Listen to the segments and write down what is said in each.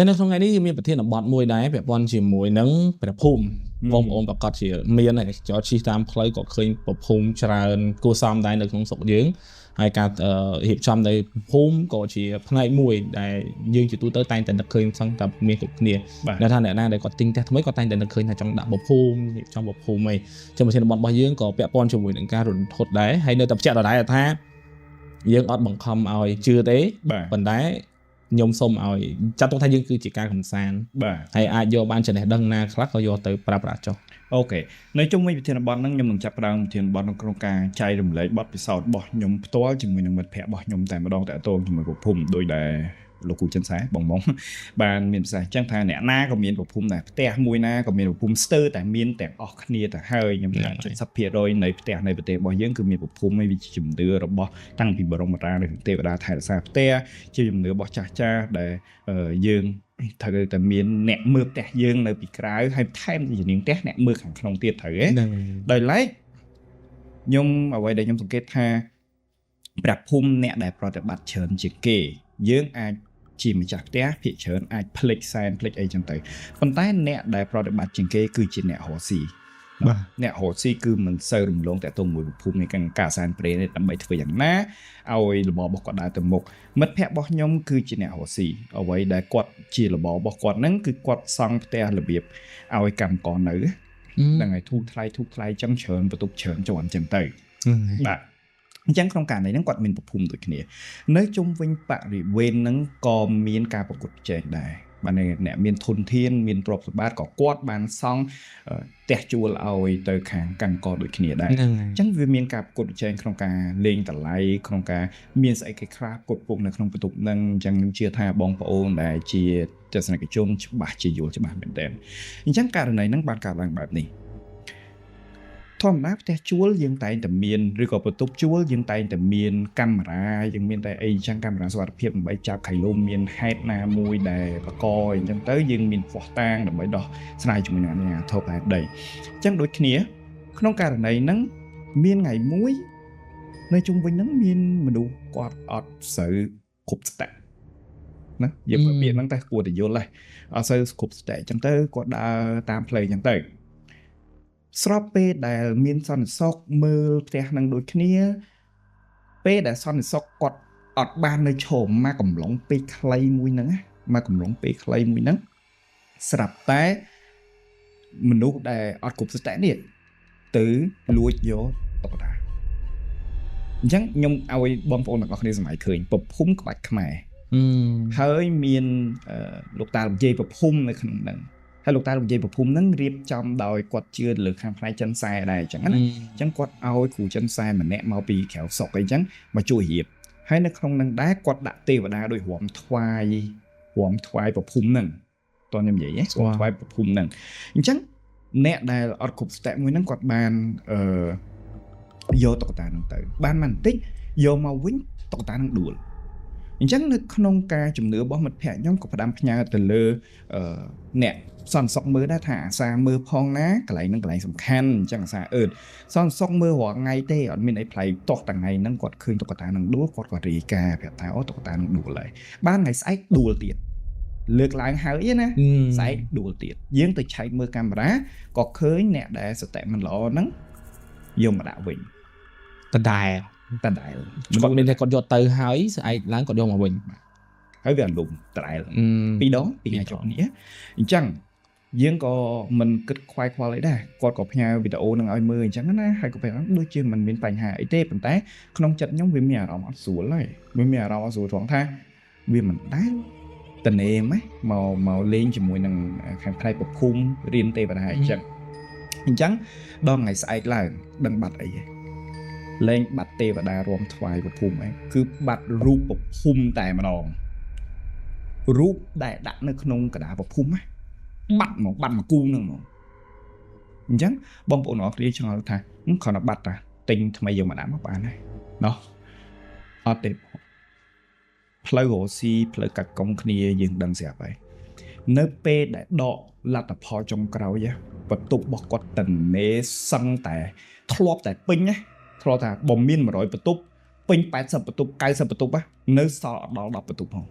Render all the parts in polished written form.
ចឹងនៅក្នុងថ្ងៃនេះមានប្រធានបទមួយដែរពាក់ព័ន្ធជាមួយនឹងព្រះភូមិបងប្អូនប្រកាសជាមានហើយចោតជិះតាមផ្លូវក៏ឃើញព្រះភូមិច្រើនគួរសមដែរនៅក្នុងស្រុកយើងហើយការរៀបចំនៅភូមិក៏ជាផ្នែកមួយដែលយើងជាទូទៅតែងតែនឹកឃើញសឹងតែមានគ្រប់គ្នាដែលថាអ្នកណាដែលគាត់ទិញផ្ទះថ្មីគាត់តែងតែនឹកឃើញថាចង់ដាក់ព្រះភូមិរៀបចំព្រះភូមិអីចឹងប្រធានបទរបស់យើងក៏ពាក់ព័ន្ធជាមួយនឹងការរន្ធត់ដែរហើយនៅតែបញ្ជាក់ដដែលថាយើងអត់បង្ខំឲ្យជឿទេប៉ុន្តែខ្ញុំសូមឲ្យចាត់ទុកថាយើងគឺជាការកំសាន្តហើយអាចយកបានចំណេះដឹងណាខ្លះក៏យកទៅប្រើប្រាស់ចុះអូខេនៅជុំវិញប្រធានបទហ្នឹងខ្ញុំនឹងចាប់ផ្ដើមប្រធានបទក្នុងការចែករំលែកបទពិសោធន៍របស់ខ្ញុំផ្ទាល់ជាមួយនឹងមិត្តភ័ក្តិរបស់ខ្ញុំតែម្ដងតាក់ទងជាមួយប្រភពដោយដែលលោកគ្រូចិនសែបងបានមានប្រសាសន៍អញ្ចឹងថាអ្នកណាក៏មានប្រភពដែរផ្ទះមួយណាក៏មានប្រភពស្ទើរតែមានទាំងអស់គ្នាទៅហើយខ្ញុំថា 70% នៃផ្ទះនៃប្រទេសរបស់យើងគឺមានប្រភពហើយវាជាជំនឿរបស់តាំងពីបរមតាឬទេវតាថែរក្សាផ្ទះជាជំនឿរបស់ចាស់ៗដែលយើងត្រូវតែមានអ្នកមើលផ្ទះយើងនៅពីក្រៅហើយថែមទាំងជំនាញផ្ទះអ្នកមើលខាងក្នុងទៀតត្រូវទេដោយឡែកខ្ញុំអ្វីដែលខ្ញុំសង្កេតថាព្រះភូមិអ្នកដែលប្រតិបត្តិច្រើនជាងគេយើងអាចជាម្ចាស់ផ្ទះភាគច្រើនអាចផ្លិចសែនផ្លិចអីចឹងទៅប៉ុន្តែអ្នកដែលប្រតិបត្តិជាងគេគឺជាអ្នករស់ស៊ីអ្នករស់ស៊ីគឺមិនសូវរំលងតែទៅមួយភូមិនៃការសែនព្រេននេះដើម្បីធ្វើយ៉ាងណាឲ្យរបបរបស់គាត់ដើរទៅមុខមិត្តភ័ក្តិរបស់ខ្ញុំគឺជាអ្នករស់ស៊ីអ្វីដែលគាត់ជារបបរបស់គាត់ហ្នឹងគឺគាត់សង់ផ្ទះរបៀបឲ្យកម្មករនៅហ្នឹងហើយធូរថ្លៃចឹងច្រើនបន្ទប់ច្រើនជាន់ចឹងទៅបាទអញ្ចឹងក្នុងករណីហ្នឹងគាត់មានប្រភពដូចគ្នានៅជុំវិញបរិវេណហ្នឹងក៏មានការប្រកួតប្រជែងដែរបាទអ្នកមានធនធានមានទ្រព្យសម្បត្តិក៏គាត់បានសង់ផ្ទះជួលឲ្យទៅខាងកម្មករដូចគ្នាដែរអញ្ចឹងវាមានការប្រកួតប្រជែងក្នុងការលេងតម្លៃក្នុងការមានស្អីគេខ្លះគ្រប់ពុកនៅក្នុងបន្ទប់ហ្នឹងអញ្ចឹងខ្ញុំជឿថាបងប្អូនដែលជាទស្សនិកជនច្បាស់ជាយល់ច្បាស់មែនទែនអញ្ចឹងករណីហ្នឹងបានកើតឡើងបែបនេះធម្មតាផ្ទះជួលយើងតែងតែមានឬក៏បន្ទប់ជួលយើងតែងតែមានកាមេរ៉ាយើងមានតែអីចឹងកាមេរ៉ាសុវត្ថិភាពដើម្បីចាប់ខៃលុំមានហេតុណាមួយដែលបកអញ្ចឹងទៅយើងមានផ្ោះតាងដើម្បីដោះស្រាយជាមួយនឹងអាជ្ញាធរដែនដីអញ្ចឹងដូចគ្នាក្នុងករណីហ្នឹងមានថ្ងៃមួយនៅជុំវិញហ្នឹងមានមនុស្សគាត់អត់សូវគ្រប់ស្តេចណាយើងពាក្យហ្នឹងតែគួរតែយល់ដែរអត់សូវគ្រប់ស្តេចអញ្ចឹងទៅគាត់ដើរតាមផ្លូវអញ្ចឹងទៅស្របពេលដែលមានសន្តិសុខមើលផ្ទះនឹងដូចគ្នាពេលដែលសន្តិសុខគាត់អត់បាននៅឈរមកកំឡុងពេលខ្លីមួយហ្នឹងមកកំឡុងពេលខ្លីមួយហ្នឹងស្រាប់តែមនុស្សដែលអត់គ្រប់សតិនេះទៅលួចយកតុក្កតាអញ្ចឹងខ្ញុំឲ្យបងប្អូនទាំងអស់គ្នាសម័យឃើញប្រភូមិក្បាច់ខ្មែរហើយមានលោកតាលោកយាយប្រភូមិនៅក្នុងហ្នឹងហើយលោកតាលោកយាយប្រភូមិហ្នឹងរៀបចំដោយគាត់ជឿលើខាងផ្នែកចិនសែដែរអញ្ចឹងណាអញ្ចឹងគាត់ឲ្យគ្រូចិនសែម្នាក់មកពីក្រៅស្រុកអីចឹងមកជួយរៀបហើយនៅក្នុងហ្នឹងដែរគាត់ដាក់ទេវតាដោយរំថ្វាយប្រភូមិហ្នឹងតោះខ្ញុំនិយាយរំថ្វាយប្រភូមិហ្នឹងអញ្ចឹងអ្នកដែលអត់គ្រប់ស្ទាក់មួយហ្នឹងគាត់បានយកតុក្កតាហ្នឹងទៅបានមកបន្តិចយកមកវិញតុក្កតាហ្នឹងដួលអញ្ចឹងនៅក្នុងការជំនឿរបស់មិត្តភ័ក្តិខ្ញុំក៏ផ្ដាំផ្ញើទៅលើអ្នកសន្តិសុខមើលដែរថាអាសាមើលផងណាកន្លែងហ្នឹងកន្លែងសំខាន់អញ្ចឹងអាសាសន្តិសុខមើលរាល់ថ្ងៃទេអត់មានអីប្លែកតោះថ្ងៃហ្នឹងគាត់ឃើញតុក្កតាហ្នឹងដួលគាត់រាយការណ៍ប្រាប់ថាអូតុក្កតាហ្នឹងដួលហើយបានថ្ងៃស្អែកដួលទៀតលើកឡើងហើយណាស្អែកដួលទៀតយើងទៅឆែកមើលកាមេរ៉ាក៏ឃើញអ្នកដែលសតិមិនល្អហ្នឹងយកមកដាក់វិញដដែលគាត់មានតែគាត់យកទៅហើយស្អែកឡើងគាត់យកមកវិញហើយវាអលុំដដែលពីរថ្ងៃចុះនេះអញ្ចឹងយើងក៏មិនគិតខ្វាយខ្វល់អីដែរគាត់ក៏ផ្ញើវីដេអូនឹងឲ្យមើលអញ្ចឹងណាហើយក៏ប្រាប់ដូចជាមិនមានបញ្ហាអីទេប៉ុន្តែក្នុងចិត្តខ្ញុំវាមានអារម្មណ៍អត់ស្រួលហើយវាមានអារម្មណ៍អត់ស្រួលត្រង់ថាវាមិនដែលតនេមមកលេងជាមួយនឹងខាងផ្នែកប្រភូមិរៀនទេវតាអញ្ចឹងដល់ថ្ងៃស្អែកឡើងដឹងបាត់អីហ៎លែងបាត់ទេវតារំថ្វាយប្រភូមិឯងគឺបាត់រូបប្រភូមិតែម្ដងរូបដែលដាក់នៅក្នុងកណ្ដាលប្រភូមិបាត់មកគូហ្នឹងមកអញ្ចឹងបងប្អូនអរគ្នាឆ្ងល់ថាគ្រាន់តែបាត់តាទិញថ្មីយកមកដាក់មកបានហើយណោះអត់ទេផ្លូវរស់ស៊ីផ្លូវកាត់កុំគ្នាយើងដឹងស្រាប់ហើយនៅពេលដែលដកលទ្ធផលចុងក្រោយបន្ទប់របស់គាត់តនេសឹងតែធ្លាប់តែពេញណាធ្លាប់ថាបើមាន100បន្ទប់ពេញ80បន្ទប់90បន្ទប់នៅសល់អត់ដល់10បន្ទប់ផង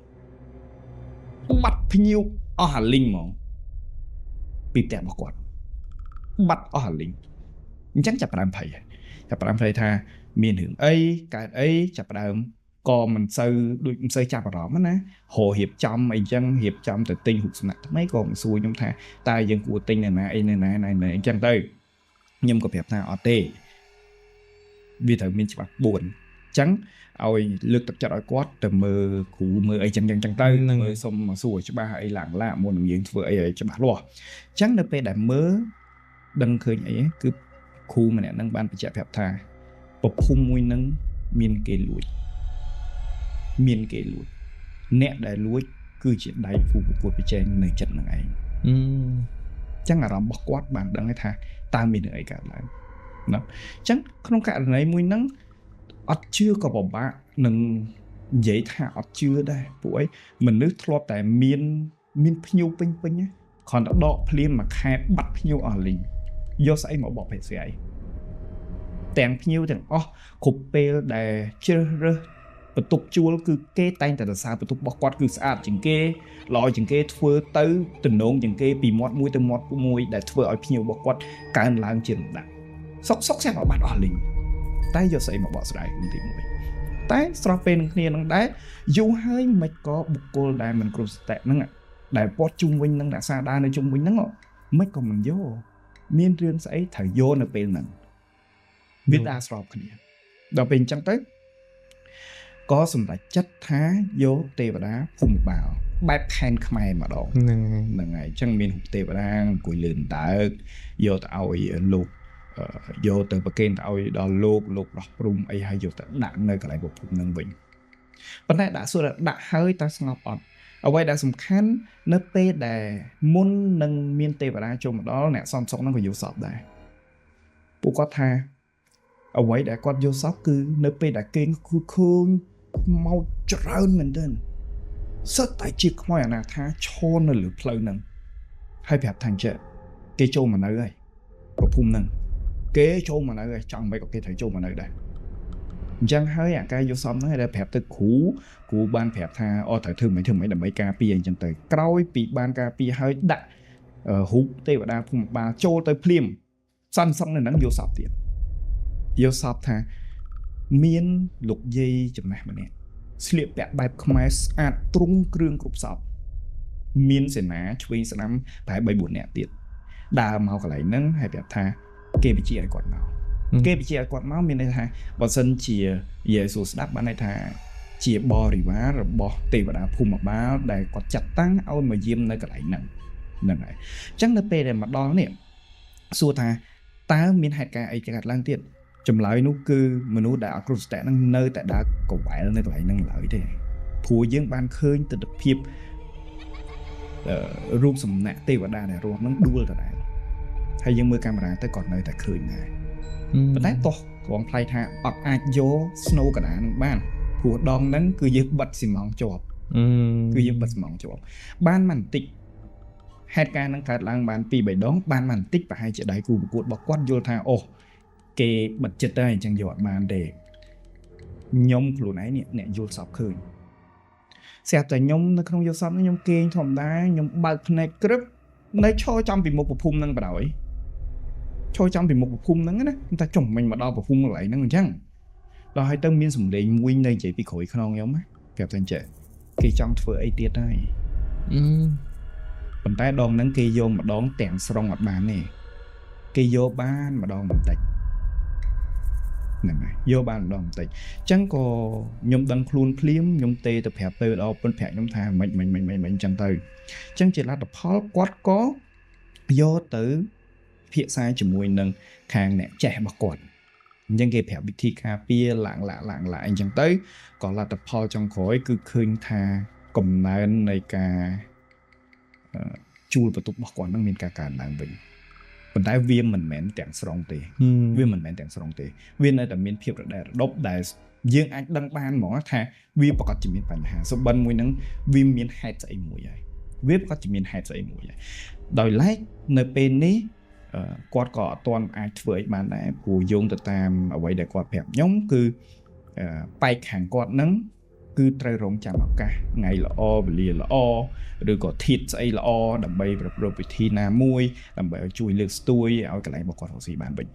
បាត់ភ្ញៀវអស់អាលីងហ្មងពីផ្ទះរបស់គាត់បាត់អស់អាលីងអញ្ចឹងចាប់ផ្ដើមភ័យថាមានរឿងអីកើតអីចាប់ផ្ដើមក៏មិនសូវចាប់អារម្មណ៍ណារៀបចំអីចឹងរៀបចំទៅទិញរូបសំណាកថ្មីក៏មិនសួរខ្ញុំថាតើយើងគួរទិញនៅណាអីនៅណាអញ្ចឹងទៅខ្ញុំក៏ប្រាប់ថាអត់ទេវាត្រូវមានច្បាប់4អញ្ចឹងឲ្យលើកទឹកចិត្តឲ្យគាត់ទៅមើលគ្រូមើលអីចឹងទៅមើលសុំមកសួរច្បាស់អីឡើងមុននឹងយើងធ្វើអីឲ្យច្បាស់លាស់អញ្ចឹងនៅពេលដែលមើលដឹងឃើញអីគឺគ្រូម្នាក់ហ្នឹងបានបញ្ជាក់ប្រាប់ថាប្រភូមិមួយហ្នឹងមានគេលួចអ្នកដែលលួចគឺជាដៃគូប្រកួតប្រជែងនៅចិត្តនឹងឯងអញ្ចឹងអារម្មណ៍របស់គាត់បានដឹងថាតើមានអីកើតឡើងណាអញ្ចឹងក្នុងករណីមួយហ្នឹងអត់ជឿក៏ពិបាកនឹងនិយាយថាអត់ជឿដែរពួកអីមនុស្សធ្លាប់តែមានភ្ញៀវពេញគ្រាន់តែដកភ្លាមមួយខែបាត់ភ្ញៀវអស់លីងយកស្អីមកបកភេទស្អីទាំងភ្ញៀវទាំងអស់គ្រប់ពេលដែលជ្រើសរើសបន្ទប់ជួលគឺគេតែងតែសរសើរបន្ទប់របស់គាត់គឺស្អាតជាងគេល្អជាងគេធ្វើទៅទំនងជាងគេពីមាត់មួយទៅមាត់មួយដែលធ្វើឲ្យភ្ញៀវរបស់គាត់កើនឡើងជាលំដាប់សុកស្អាតបាត់អស់លីងតែយកស្អីមកបកស្រាយទី1តែស្របពេលនឹងគ្នានឹងដែរយូរហើយមិនក៏បុគ្គលដែលមិនគ្រប់សតិហ្នឹងដែលពាត់ជុំវិញនឹងអ្នកសាដានៅជុំវិញហ្នឹងមិនក៏មិនយកមានរឿងស្អីត្រូវយកនៅពេលហ្នឹងវាដាស្របគ្នាដល់ពេលអញ្ចឹងទៅក៏សម្រេចចិត្តថាយកទេវតាភូមិបាលបែបផែនខ្មែរម្ដងហ្នឹងហើយអញ្ចឹងមានរូបទេវតាអង្គុយលើដើកយកទៅឲ្យលោកយកទៅប្រគេនទៅឲ្យដល់លោកដោះព្រំអីហើយយកទៅដាក់នៅកន្លែងប្រភពនឹងវិញប៉ុន្តែដាក់សួរដាក់ហើយតើស្ងប់អត់អ្វីដែលសំខាន់នៅពេលដែលមុននឹងមានទេវតាចូលមកដល់អ្នកសំសុកហ្នឹងក៏យកសពដែរពួកគាត់ថាអ្វីដែលគាត់យកសពគឺនៅពេលដែលគេឃើញមកច្រើនមែនទែនសិតតែជាខ្មោចអាណាថាឈរនៅលើផ្លូវហ្នឹងហើយប្រាប់ថាចេះគេចូលមកនៅហើយប្រភពហ្នឹងគេចូលមកនៅហើយចង់មិនក៏គេត្រូវចូលមកនៅដែរអញ្ចឹងហើយអាការយកសំហ្នឹងដែលប្រាប់ទៅគ្រូបានប្រាប់ថាត្រូវធ្វើមិនដើម្បីការពារអញ្ចឹងទៅក្រោយពីបានការពារហើយដាក់រូបទេវតាភូមិបាលចូលទៅភ្លាមសន្សឹងនៅហ្នឹងយកសពទៀតយកសពថាមានលោកយាយចំណាស់ម្នាក់ស្លៀកពាក់បែបខ្មែរស្អាតទ្រង់គ្រឿងគ្រប់សពមានសេនាឆ្វេងស្ដាំប្រហែល 3-4 នាក់ទៀតដើរមកកន្លែងហ្នឹងហើយប្រាប់ថាគេបញ្ជាឲ្យគាត់មកមានន័យថាបើសិនជាយេស៊ូស្ដាប់បានន័យថាជាបរិវាររបស់ទេវតាភូមិបាលដែលគាត់ចាត់តាំងឲ្យមកយាមនៅកន្លែងហ្នឹងហើយអញ្ចឹងនៅពេលដែលមកដល់នេះសួរថាតើមានហេតុការណ៍អីកើតឡើងទៀតចម្លើយនោះគឺមនុស្សដែលអក្រសតៈហ្នឹងនៅតែដើរកវែលនៅកន្លែងហ្នឹងឡើយទេព្រោះយើងបានឃើញទស្សនភាពរូបសំណាកទេវតាដែលរស់ហ្នឹងដួលដដែលហើយយើងមើលកាមេរ៉ាទៅគាត់នៅតែឃើញដែរប៉ុន្តែតោះត្រង់ផ្លៃថាអត់អាចយកស្នូកណ្ដាលនឹងបានព្រោះដងហ្នឹងគឺយើងបិទស៊ីម៉ង់ជាប់បានមិនបន្តិចហេតុការណ៍ហ្នឹងកើតឡើងបាន 2-3 ដងបានមិនបន្តិចប្រហែលជាដៃគូប្រកួតរបស់គាត់យល់ថាអូគេបិទចិត្តហើយអញ្ចឹងយកអត់បានទេខ្ញុំខ្លួនឯងអ្នកយល់សពឃើញស្រាប់តែខ្ញុំនៅក្នុងយល់សពខ្ញុំគេងធម្មតាខ្ញុំបើកភ្នែកក្រឹបនៅឈរចំពីមុខប្រភូមិហ្នឹងបដ ாய் ឈរចំពីមុខប្រភូមិហ្នឹងណាតែចុះមិញមកដល់ប្រភូមិកន្លែងហ្នឹងអញ្ចឹងដល់ហើយទៅមានសម្លេងមួយនៅនិយាយពីក្រោយខ្នងខ្ញុំណាប្រាប់តែចេះគេចង់ធ្វើអីទៀតហើយប៉ុន្តែដងហ្នឹងគេយកម្ដងទាំងស្រុងអត់បានទេគេយកបានម្ដងបន្តិចហ្នឹងហើយយកបានម្ដងបន្តិចអញ្ចឹងក៏ខ្ញុំដឹងខ្លួនភ្លាមខ្ញុំទេទៅប្រាប់ទៅដល់ប៉ុនប្រាប់ខ្ញុំថាមិនអញ្ចឹងទៅអញ្ចឹងជាលទ្ធផលគាត់ក៏យកទៅភាសាជាមួយនឹងខាងអ្នកចេះរបស់គាត់អញ្ចឹងគេប្រាប់វិធីការពារឡើងអញ្ចឹងទៅក៏លទ្ធផលចុងក្រោយគឺឃើញថាកំណើននៃការជួលបន្ទប់របស់គាត់នឹងមានការកើនឡើងវិញប៉ុន្តែវាមិនមែនទាំងស្រុងទេវានៅតែមានភាពរដែរដប់ដែលយើងអាចដឹងបានហ្មងថាវាប្រកាសជាមានបញ្ហាសុបិនមួយហ្នឹងវាមានហេតុស្អីមួយហើយដោយឡែកនៅពេលនេះគាត់ក៏អត់ទាន់អាចធ្វើអីបានដែរព្រោះយោងទៅតាមអ្វីដែលគាត់ប្រាប់ខ្ញុំគឺបែកខាងគាត់ហ្នឹង គឺត្រូវរងចាំឱកាសថ្ងៃល្អវេលាល្អឬក៏ធាតុស្អីល្អដើម្បីប្រព្រឹត្តពិធីណាមួយដើម្បីឲ្យជួយលើកស្ទួយឲ្យកន្លែងរបស់គាត់រកស៊ីបានវិញ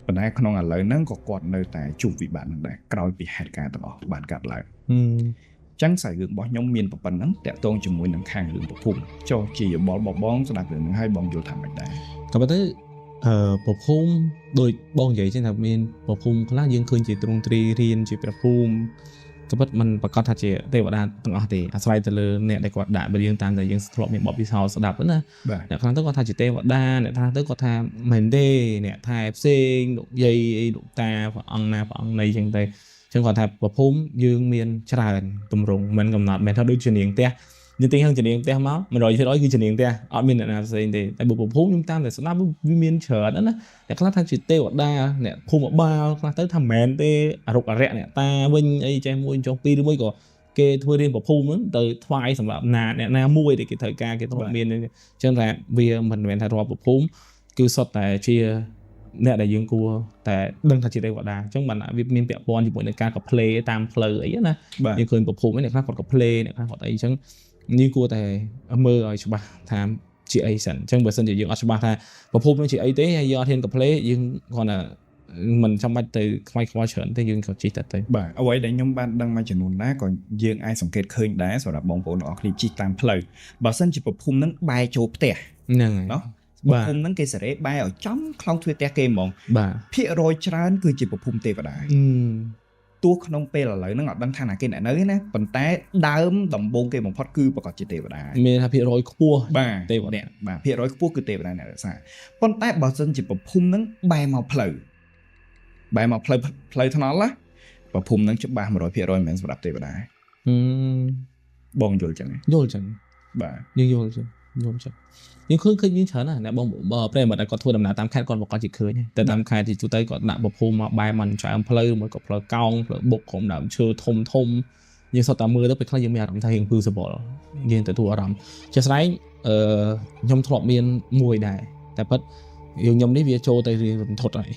ប៉ុន្តែក្នុងឥឡូវហ្នឹងក៏គាត់នៅតែជួបវិបត្តិហ្នឹងដែរក្រោយពីហេតុការណ៍ទាំងអស់បានកាត់ឡើងចឹងខ្សែរឿងរបស់ខ្ញុំមានប៉ុណ្ណឹងតាក់ទងជាមួយនឹងខាងរឿងប្រភពចុះជាបលបងស្ដាប់រឿងហ្នឹងហើយបងយល់ថាមិនដែរក៏ប៉ុន្តែប្រភពដោយបងនិយាយចឹងថាមានប្រភពខ្លះយើងឃើញជាទ្រង់ទ្រីរៀនជាប្រភពក៏ប៉ុន្តែมันប្រកាសថាជាទេវតាទាំងអស់ទេអាស្រ័យទៅលើអ្នកដែលគាត់ដាក់រឿងតាមតែយើងធ្លាប់មានបទពិសោធន៍ស្ដាប់ណាអ្នកខ្លះទៅគាត់ថាជាទេវតាអ្នកខ្លះទៅគាត់ថាមិនទេអ្នកថែផ្សេងលោកយាយអីលោកតាព្រះអង្គណាព្រះអង្គណីចឹងទៅចឹងគាត់ថាប្រភពយើងមានច្រើនទម្រង់មិនកំណត់មិនថាដូចជានាងផ្ទះយើងទិញហឹងជានាងផ្ទះមក 100% គឺជានាងផ្ទះអត់មានអ្នកណាផ្សេងទេតែបុព្វភូមិខ្ញុំតាមតែស្ដាប់វាមានច្រើនណាអ្នកខ្លះថាជាទេវតាអ្នកភូមិបាលខ្លះទៅថាមិនមែនទេអរុកអរិយអ្នកតាវិញអីចេះមួយចុះពីរឬមួយក៏គេធ្វើរៀនប្រភូមិហ្នឹងទៅថ្វាយសម្រាប់អ្នកណាមួយដែលគេត្រូវការគេត្រូវមានអញ្ចឹងថាវាមិនមែនថារាប់ប្រភូមិគឺសុទ្ធតែជាអ្នកដែលយើងគួរតែដឹងថាជាទេវតាអញ្ចឹងបានវាមានពាក់ព័ន្ធជាមួយនឹងការកផ្លេតាមផ្លូវអីណាយើងឃើញប្រភូមិអ្នកខ្លះគាត់កផ្លេអ្នកខ្លះគាត់អីអញ្ចឹងយើងគួរតែមើលឲ្យច្បាស់ថាជាអីសិនអញ្ចឹងបើសិនជាយើងអត់ច្បាស់ថាប្រភពនោះជាអីទេហើយយើងអត់ហ៊ានកផ្លេយើងគ្រាន់តែមិនចាំបាច់ទៅខ្វាយខ្វល់ច្រើនទេយើងក៏ជិះតែទៅបាទអ្វីដែលខ្ញុំបានដឹងមួយចំនួនដែរក៏យើងអាចសង្កេតឃើញដែរសម្រាប់បងប្អូនទាំងអស់គ្នាជិះតាមផ្លូវបើសិនជាប្រភពហ្នឹងបែរចូលផ្ទះហ្នឹងហើយប្រភពហ្នឹងគេសេរីបែរឲ្យចំខ្លងទ្វារផ្ទះគេហ្មងបាទភាគរយច្រើនគឺជាប្រភពទេវតាទោះក្នុងពេលឥឡូវហ្នឹងអត់ដឹងថាណាគេអ្នកនៅណាប៉ុន្តែដើមដំបូងគេបំផុតគឺប្រកាសជាទេវតាមានថាភាគរយខ្ពស់ទេវតាបាទភាគរយខ្ពស់គឺទេវតាអ្នករក្សាប៉ុន្តែបើសិនជាប្រភពហ្នឹងបែរមកផ្លូវផ្លូវថ្នល់ណាប្រភពហ្នឹងច្បាស់ 100% មិនមែនសម្រាប់ទេវតាបងយល់ចឹងបាទយើងយល់ចឹងខ្ញុំឃើញយើងច្រើនណាស់អ្នកបងប្រិយមិត្តគាត់ធ្វើដំណើរតាមខេត្តគាត់ប្រកាសជាឃើញតែតាមខេត្តទីទូទៅគាត់ដាក់ប្រភពមកបែរមកច្រើនផ្លូវមួយក៏ផ្លូវកោងផ្លូវបុកក្រុមដើមឈើធំយើងសុទ្ធតែមើលទៅពេលខ្លះយើងមានអារម្មណ៍ថាយើងពឺសបល់យើងទទួលអារម្មណ៍ជាក់ស្ដែងខ្ញុំធ្លាប់មានមួយដែរតែពិតខ្ញុំនេះវាចូលទៅរឿងរន្ធត់ហើយ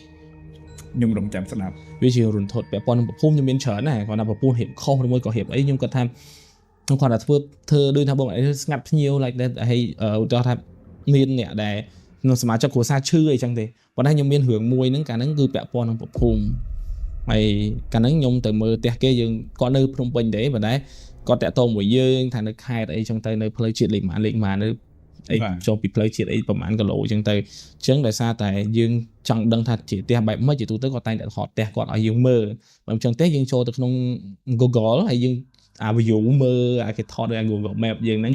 ខ្ញុំរំចាំស្ដាប់វាជារន្ធត់ពាក់ព័ន្ធនឹងប្រភពខ្ញុំមានច្រើនណាស់គាត់ថាប្រភពហៀបខុសឬមួយក៏ហៀបអីខ្ញុំគាត់ថាខ្ញុំគាត់ថាធ្វើដូចថាបងស្ងាត់ភ្ញៀវ like that ហើយឧទាហរណ៍ថាមានអ្នកដែលក្នុងសមាជិកគ្រួសារឈឺអីចឹងទេប៉ុន្តែខ្ញុំមានរឿងមួយហ្នឹងកាលហ្នឹងគឺពាក់ព័ន្ធនឹងប្រភពហើយកាលហ្នឹងខ្ញុំទៅមើលផ្ទះគេយើងគាត់នៅភ្នំពេញទេប៉ុន្តែគាត់តាក់ទងមួយយើងថានៅខេត្តអីចឹងទៅនៅផ្លូវជាតិលេខម៉ាននៅអីចូលពីផ្លូវជាតិអីប្រហែលគីឡូចឹងទៅអញ្ចឹងដោយសារតែយើងចង់ដឹងថាជាផ្ទះបែបម៉េចជាទូទៅគាត់តែងតែថតផ្ទះគាត់ឲ្យយើងមើលបើមិនចឹងទេយើងចូលទៅក្នុង Google ហើយយើងview មើលគេថតដោយ Google Map យើងហ្នឹង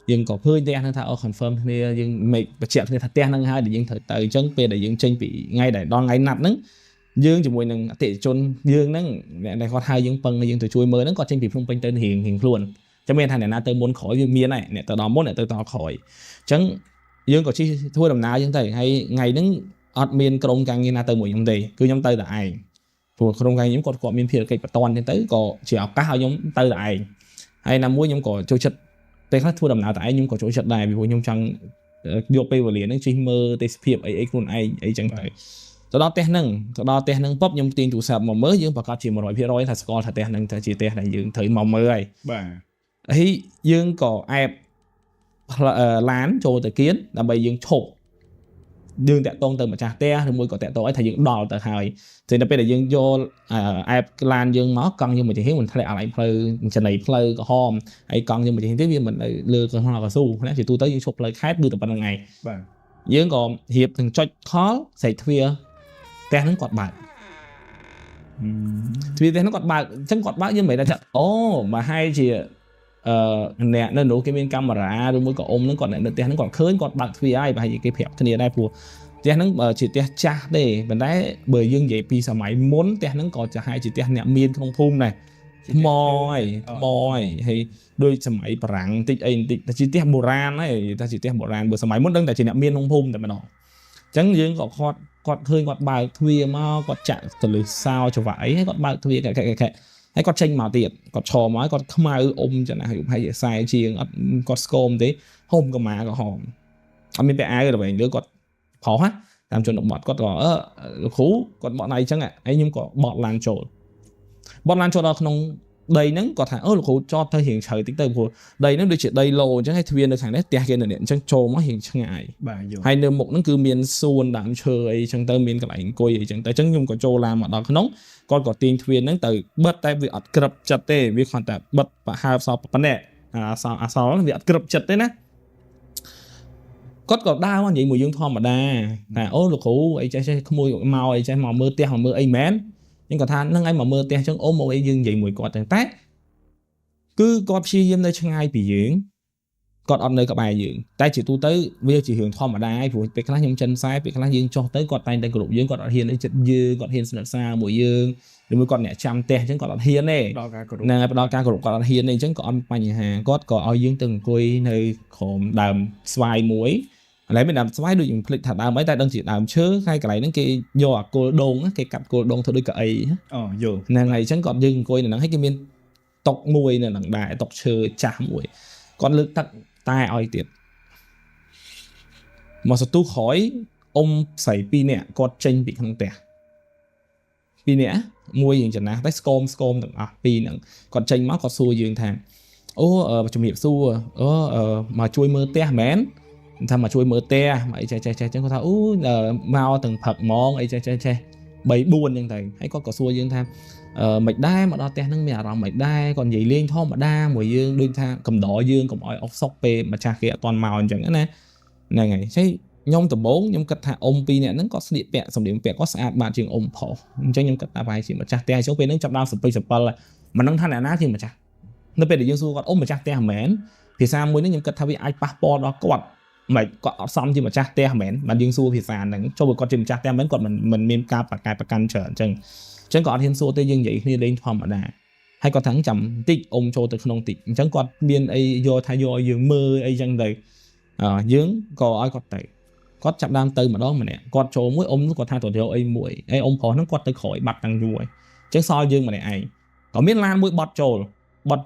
យើងក៏ឃើញផ្ទះហ្នឹងថាconfirm គ្នាយើងមិនបញ្ជាក់គ្នាថាផ្ទះហ្នឹងហើយដែលយើងត្រូវទៅអញ្ចឹងពេលដែលយើងចេញពីថ្ងៃដែលដល់ថ្ងៃណាត់ហ្នឹងយើងជាមួយនឹងអតិថិជនយើងហ្នឹងអ្នកដែលគាត់ហៅយើងពឹងយើងទៅជួយមើលហ្នឹងគាត់ចេញពីភ្នំពេញទៅរៀងខ្លួនចាំមានថាអ្នកណាទៅមុនក្រោយវាមានហើយអ្នកទៅដល់មុនអ្នកទៅដល់ក្រោយអញ្ចឹងយើងក៏ជិះធ្វើដំណើរអញ្ចឹងទៅហើយថ្ងៃហ្នឹងអត់មានក្រុមការងារណាទៅមួយខ្ញុំទេគឺខ្ញុំទៅតែឯងព្រោះក្រុមការងារខ្ញុំគាត់មានភារកិច្ចបន្ទាន់អញ្ចឹងទៅក៏ជាឱកាសឲ្យខ្ញុំទៅតែឯងហើយណាមួយខ្ញុំក៏ចូលចិត្តពេលខ្លះធ្វើដំណើរតែឯងខ្ញុំក៏ចូលចិត្តដែរពីព្រោះខ្ញុំចង់យកពេលវេលាហ្នឹងជិះមើលទេសភាពអីខ្លួនឯងអីចឹងទៅដល់ផ្ទះហ្នឹងពប់ខ្ញុំទាញទូរស័ព្ទមកមើលយើងប្រកាសជា 100% ថាស្គាល់ថាផ្ទះហ្នឹងទៅជាផ្ទះដែលយើងត្រូវមកមើលហើយបាទហើយយើងក៏អែបឡានចូលទៅគៀនដើម្បីយើងឈប់យើងតាក់ទងទៅម្ចាស់ផ្ទះឬមួយក៏តាក់ទងឲ្យថាយើងដល់ទៅហើយតែដល់ពេលដែលយើងយកអែបឡានយើងមកកង់យើងមកជាងមិនធ្លាក់អាឡៃផ្លូវចំណីផ្លូវក្រហមហើយកង់យើងមកជាងទៀតវាមិននៅលើកោះកស៊ូណាជាទូទៅយើងឈប់ផ្លូវខេត្តគឺតែប៉ុណ្្នឹងឯងបាទយើងក៏រៀបទាំងចុចខលស្រែកទ្វារផ្ទះហ្នឹងគាត់បើកទ្វារផ្ទះហ្នឹងគាត់បើកអញ្ចឹងគាត់បើកយើងមិនមែនថាអូមកហើយជាអ្នកនៅនោះគេមានកាមេរ៉ាឬមួយក៏អ៊ំហ្នឹងគាត់នៅផ្ទះហ្នឹងគាត់ឃើញគាត់បើកទ្វារហើយប្រហែលជាគេប្រាប់គ្នាដែរព្រោះផ្ទះហ្នឹងជាផ្ទះចាស់ទេប៉ុន្តែបើយើងនិយាយពីសម័យមុនផ្ទះហ្នឹងក៏ចាស់ហើយជាផ្ទះអ្នកមានក្នុងភូមិដែរថ្មហើយដូចសម័យបារាំងតិចអីបន្តិចតែជាផ្ទះបុរាណហើយតែជាផ្ទះបុរាណបើសម័យមុនដឹងតែជាអ្នកមានក្នុងភូមិតែម្ដងអញ្ចឹងយើងក៏គាត់ឃើញគាត់បើកទ្វារមកគាត់ចាក់ទៅលើសោច្រវាក់អីហើយគាត់បើកទ្វារហើយគាត់ចេញមកទៀតគាត់ឈរមកគាត់ខ្មៅអ៊ំចឹងណាហើយប្រហែលជា40ជាងអត់គាត់ស្គមទេហុំកម្មាក៏ហមអត់មានពាក់អាវទៅវិញលើគាត់ប្រុសណាតាមជនបទគាត់ក៏លោកគ្រូគាត់បកដៃចឹងហើយខ្ញុំក៏បកឡានចូលដល់ក្នុង đầy nắng có thả lúc hú cho thay hiện trời tính tới của đầy nó được chuyện đầy lồ chứ hay thuyền được hàng đấy tè kia là điện chân trồ mất hiện chẳng ngại hay nơi một nó cứ miền xuân đạm chơi chẳng tới miền cái lạnh coi chẳng tới chẳng nhung có trồ làm mà đó nóng con có tiền thuyền nó từ bớt tay việc ắt cập chặt tê việc hoàn tất bớt và hai sao vấn đề sao việc ắt cập chặt đấy nè có đa mà vậy mùi dương thom mà đa là lúc hú ấy chơi mùi màu ấy chơi màu mưa tè mưa ấy mén nhưng còn than nâng ai mà mơ te chẳng ôm một ấy dương vậy mùi cọt tàn tát cứ có chi em đây chẳng ai bị dưỡng còn ở nơi các bài dưỡng tay chỉ tu tới bây giờ chỉ hưởng thom mà đai phụ bị cái lá nhung chân sai bị cái lá dương cho tới cọt tay đây của dương cọt hiền ấy chật dư cọt hiền sân xa mùi dương rồi mới còn nhẹ trăm te chẳng cọt hiền này nè đo ca của cọt hiền này chẳng còn bài nhà hàng cọt có ao dương từng quê nơi khổm đàm xoài muối lấy mình làm xoay được những lịch thật đàm mấy tay đang chỉ làm chứ hay cái này nó cái do cô đôn á cái cặp cô đôn thôi đôi cái ấy nè ngày chẳng còn dừng coi này nó thấy cái miên tộc mùi này nặng đại tộc chơi chả mùi còn lực tận tai oi tiệt mà sao tu khỏi ông xảy pi nè con tranh bị không tè pi nè mùi gì chẳng nào tới scom đừng pi nè còn tranh mắt còn xua dương thang chuẩn bị xua mà chui mưa te mén thằng mà chui mưa te mà ai chạy chẳng có thao mau từng phật món ai chạy bấy buồn như thế hay có xua dương tham mạch đai mà đo te nâng mẹ rồi mạch đai còn gì liên thom mà đa mùi dương đôi tha cầm đỏ dương cầm oi ốc sóc pe mà cha kia toàn màu chẳng nè này ngày thấy nhông từ 4 nhông cắt thả ông pi nè nó có điện bẹ xong điện bẹ có sạch bạn trường ông phổ cho nhông cắt ta bài chỉ mà cha te số pe nó chập đau sập là mà nâng than là ná thì mà cha nó pe để dương xua còn ôm mà cha te mến thì sao mới nó nhông cắt thả với ai passport đó có mày có xong chứ mà cha te mến mà dương xua thì sàn này cho một con chim cha te mến còn mình miên ca và càiประกันchẳng có thiên số tây dương vậy khi lên phòng mà đà hay có thắng chậm tích ông cho từ không tích chẳng có miên ấy do thay do dương mơ ấy chẳng đầy dương có ai có tẩy có chậm đam tư mà đó mà nè có chỗ mỗi ông nó có thay tổ ấy muội ấy ông phó nó có tới khỏi bật đằng ruồi chẳng soi dương mà này ai có biết lan mũi bọt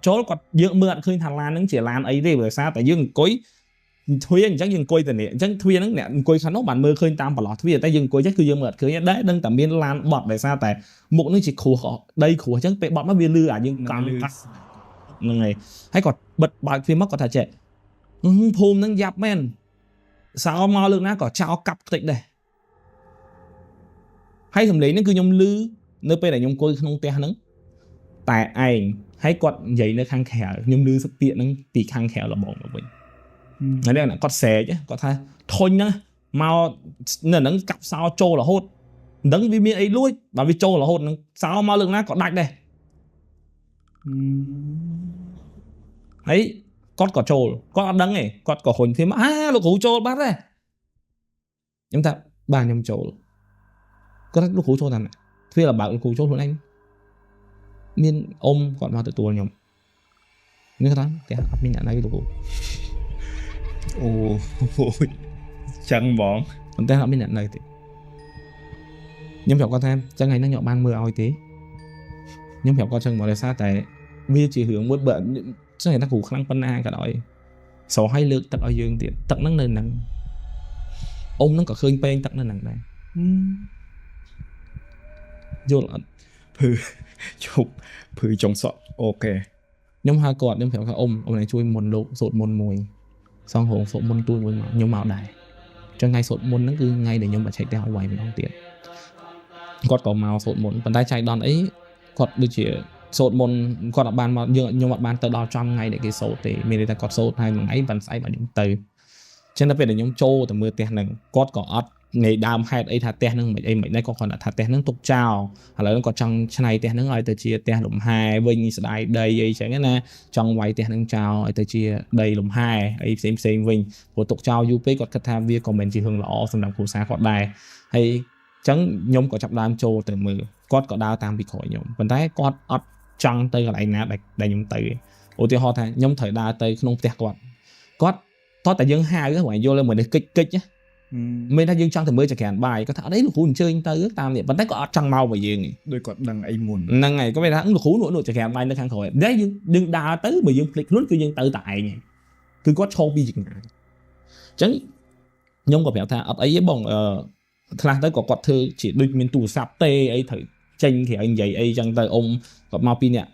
trổ còn dương mượn khơi thằng lan nó chỉ lan ấy đi bởi sao tại dương cối thuyên chắc dương coi từ nè chắc thuyên nó nè coi khá nó bản mơ khơi tam bảo lọt thuyên tại dương coi chắc cứ dương mượt khơi đấy đừng tầm biên lan bọt để sao tại một nó chỉ khổ họ đây khổ chắc bị bọt nó biên lư nhưng càng này hay còn bật bài phim mất có thể trẻ phùm nó dập men sao mau lưng nó có trao cặp tịnh đây hay thầm lấy nó cứ nhom lư nơi bên này nhom coi không te nắng tại ảnh hay còn giấy nó khang khẻ nhom lư sức tiện nó bị khang khẻ là bọn của mình này đây là con xé chứ có thay thôi nhá mau nè nó cặp sao trâu là hốt đấng vì miệng ấy lui và vì trâu là hốt sao mau lượng nó có đạch đây ấy con có trâu con đấng này con có hồn phim lúc hú trâu bắt đây chúng ta ba nhầm trâu có lúc hú trâu thằng này phía là bảo lúc hú trâu luôn anh miên ôm còn vào tự tua nhầm như thế đó thì mình nhận lại lúc hú chẳng bọn còn tên họ mới nhận lời thì nhưng phải có thêm chẳng ngày nó nhọ ban mưa oi tí nhưng phải có chân mọi người sao tại vì chỉ hướng một bận chắc người ta cũng khăn phân a cả đội số hay lượt tận ở dương tiền tận nó nên nặng ông nó có khơi pen tận nó nặng này vô là phừ trong sọ ok nhưng hai cọt nhưng phải có ông này chui mồn lộ sột mồn mùi xong hồn sột môn tôi với nhóm mạo đài cho ngay sột môn nó cứ ngay để nhóm mà chạy theo hoài mình không tiền quạt có màu sột môn bàn tay chạy đòn ấy quạt được chỉ sột môn quạt là bàn mà nhưng mà bàn từ đó trong ngay để cái sột thì mình ta quạt sột hay mình ấy bàn say vào những từ trên đó về để nhóm trâu từ mưa tiền này quạt có ớt ngày đam hay ấy thà tiền nâng mấy đây có còn là thà tiền nâng tục trào hoặc là nó có trong này tiền nâng ấy từ chia tiền lùm hai vinh đây đây ấy chẳng nè trong vay tiền nâng trào ấy từ chia đây lùm hai ấy xem vinh của tục trào UP còn cắt tham viên còn mình chỉ hưởng lõ xong làm khu xa còn đài hay chẳng nhóm có chập đam trâu từ mưa quạt có đào tam bị khỏi nhóm vấn tay quạt ớt trăng tới lại nè đại nhóm tới ô tiêu ho thà nhóm thời đa tới không tẹt quạt thôi tại dân hai cái ngoại vô lên mình để kích nhá mình thấy dương trăng thì mới chỉ kèn bài có thảo đấy là khu chơi tới ước tam vậy vẫn thấy có trăng mau về dương đôi còn đằng ấy muôn năng ngày có vẻ thắng khu nổi chỉ kèn bài nó khang khỏi đấy đừng đa tới mà dương click luôn cứ dương tự tại nhỉ cứ có show bi dịch ngại chẳng nhung có vẻ thà ấy bồng thằng tới có thư chỉ đôi mình tù sạp tê ấy thử tranh thì anh vậy ấy chẳng tới ông có mau pin nè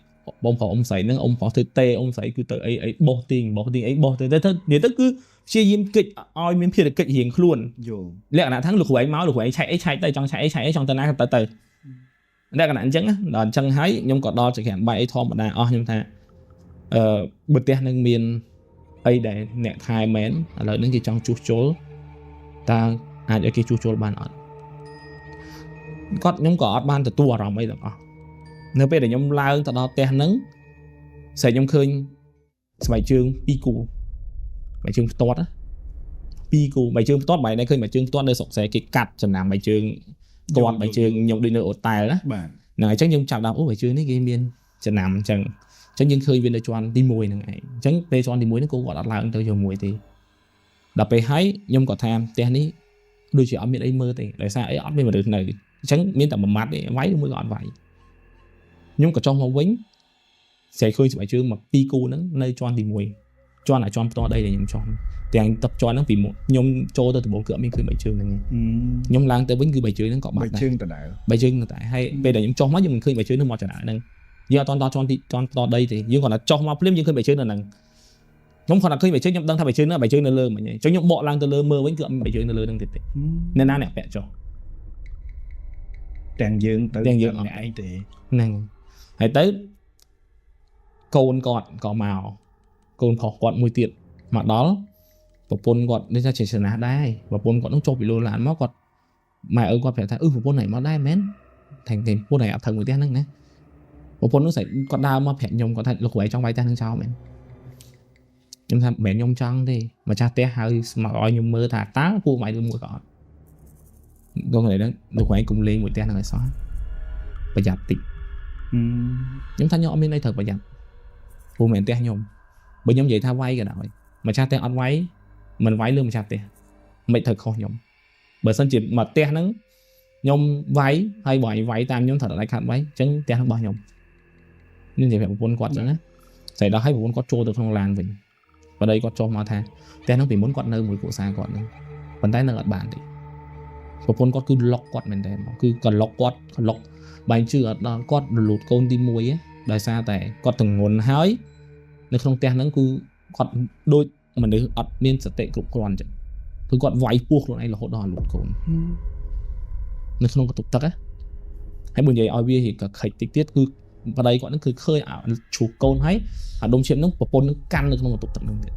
បងប្រុសអ៊ំស្រីហ្នឹងអ៊ំប្រុសទៅទេអ៊ំស្រីគឺទៅអីបោះទីអីបោះទៅនិយាយទៅគឺព្យាយាមកិច្ចឲ្យមានភារកិច្ចរៀងខ្លួនយល់លក្ខណៈថាលោកគ្រូឯងមកលោកគ្រូឯងឆែកទៅចង់ឆែកចង់ទៅណាទៅលក្ខណៈអញ្ចឹងដល់អញ្ចឹងហើយខ្ញុំក៏ដល់ចក្រានបាយអីធម្មតាអស់ខ្ញុំថាបើផ្ទះនឹងមានអីដែលអ្នកថែមែនឥឡូវនេះគេចង់ជួសជុលតើអាចឲ្យគេជួសជុលបានអត់ខ្ញុំក៏អត់បានទទួលអារម្មណ៍អីទាំងអស់នៅពេលដែលខ្ញុំឡើងទៅដល់ផ្ទះហ្នឹងស្រីខ្ញុំឃើញស្បែកជើង2គូស្បែកជើងផ្ទាត់2គូស្បែកជើងផ្ទាត់បែរនេះឃើញស្បែកជើងផ្ទាត់នៅស្រុកស្រែគេកាត់ចំណាំស្បែកជើងផ្ទាត់ស្បែកជើងខ្ញុំដូចនៅអូតែលណាបាទហ្នឹងអញ្ចឹងខ្ញុំចាប់ដល់អូស្បែកជើងនេះគេមានចំណាំអញ្ចឹងយើងឃើញវានៅជាន់ទី1ហ្នឹងឯងអញ្ចឹងពេលជាន់ទី1ហ្នឹងគូគាត់អត់ឡើងទៅជាមួយទេដល់ពេលហើយខ្ញុំក៏ថាផ្ទះនេះដូចជាអត់មានអីមើលទេដោយសារអីអត់មានមនុស្សនៅអញ្ចឹងមានតែមួយម៉ាត់ទេវាយឬមួយក៏អត់វាយខ្ញុំក៏ចង់មកវិញស្រីឃើញស្បែកជើងមក2គូហ្នឹងនៅជាន់ទី1ជាន់ផ្ទាល់ដីដែលខ្ញុំចង់ទាំងទឹកជាន់ហ្នឹងពីខ្ញុំចូលទៅដំបូងគឺអត់មានឃើញស្បែកជើងហ្នឹងខ្ញុំឡើងទៅវិញគឺស្បែកជើងហ្នឹងក៏បាត់ដែរស្បែកជើងដដែលស្បែកជើងតែហើយពេលដែលខ្ញុំចុះមកយើងមិនឃើញស្បែកជើងហ្នឹងមកចណ្ដើហ្នឹងយើងអត់តន់ដល់ជាន់ផ្ទាល់ដីទេយើងគ្រាន់តែចុះមកភ្លាមយើងឃើញស្បែកជើងនៅហ្នឹងខ្ញុំគ្រាន់តែឃើញស្បែកជើងខ្ញុំដឹងថាស្បែកជើងនៅលើមិញអញ្ចឹងខ្ញុំបកឡើងទៅលើមើលវិញគឺអត់មានស្បែកជើងនៅលើហ្នឹងទេអ្នកណាអ្នកពាក់ចុះទាំងយើងទៅទាំងយើងអ្នកឯងទេហ្នឹងហើយទៅកូនគាត់ក៏មកកូនប្រុសគាត់មួយទៀតមកដល់ប្រពន្ធគាត់នេះថាចេះស្នាដែរប្រពន្ធគាត់នឹងចុះពីលោឡានមកគាត់ម៉ែឪគាត់ប្រាប់ថាប្រពន្ធណៃមកដែរមែនតែប្រពន្ធណៃអត់ថឹងមួយផ្ទះហ្នឹងណាប្រពន្ធនោះស្អីគាត់ដើរមកប្រាប់ខ្ញុំគាត់ថាលោកគ្រូឯងចង់វាយផ្ទះហ្នឹងចោលមែនខ្ញុំថាមិនមែនខ្ញុំចង់ទេម្ចាស់ផ្ទះហៅមកឲ្យខ្ញុំមើលថាតើពួកម៉ៃឬមួយក៏អត់គាត់និយាយហ្នឹងលោកគ្រូឯងកុំលេងមួយផ្ទះហ្នឹងឲ្យសោះប្រយ័ត្នតិចខ្ញុំថាខ្ញុំអត់មានអីត្រូវប្រយ័ត្នព្រោះមិនមែនផ្ទះខ្ញុំបើខ្ញុំនិយាយថាវាយក៏ដោយម្ចាស់ផ្ទះអត់វាយមិនវាយលើម្ចាស់ផ្ទះមិនត្រូវខុសខ្ញុំបើសិនជាមកផ្ទះហ្នឹងខ្ញុំវាយហើយបើឲ្យវាយតាមខ្ញុំត្រូវតែខាត់វាយអញ្ចឹងផ្ទះរបស់ខ្ញុំនិយាយប្រាប់ប្រពន្ធគាត់អញ្ចឹងណាស្អីដល់ឲ្យប្រពន្ធគាត់ចូលទៅក្នុងឡានវិញប្តីគាត់ចុះមកថាផ្ទះហ្នឹងពីមុនគាត់នៅមួយគ្រួសារគាត់ហ្នឹងប៉ុន្តែនៅអត់បានទេប្រពន្ធគាត់គឺឡុកគាត់មែនតើគឺគាត់ឡុកបែរជឿអត់ដល់គាត់រលូតកូនទី1ដោយសារតែគាត់ទងន់ហើយនៅក្នុងផ្ទះហ្នឹងគឺគាត់ដូចមនុស្សអត់មានសតិគ្រប់គ្រាន់ចឹងគឺគាត់វាយពោះខ្លួនឯងរហូតដល់រលូតកូននៅក្នុងកតុកទឹកហើយបើនិយាយឲ្យវាក៏ខិចតិចទៀតគឺប្តីគាត់ហ្នឹងគឺឃើញឈូសកូនហើយអាដុំឈាមហ្នឹងប្រពន្ធនឹងកាន់នៅក្នុងកតុកទឹកហ្នឹងទៀត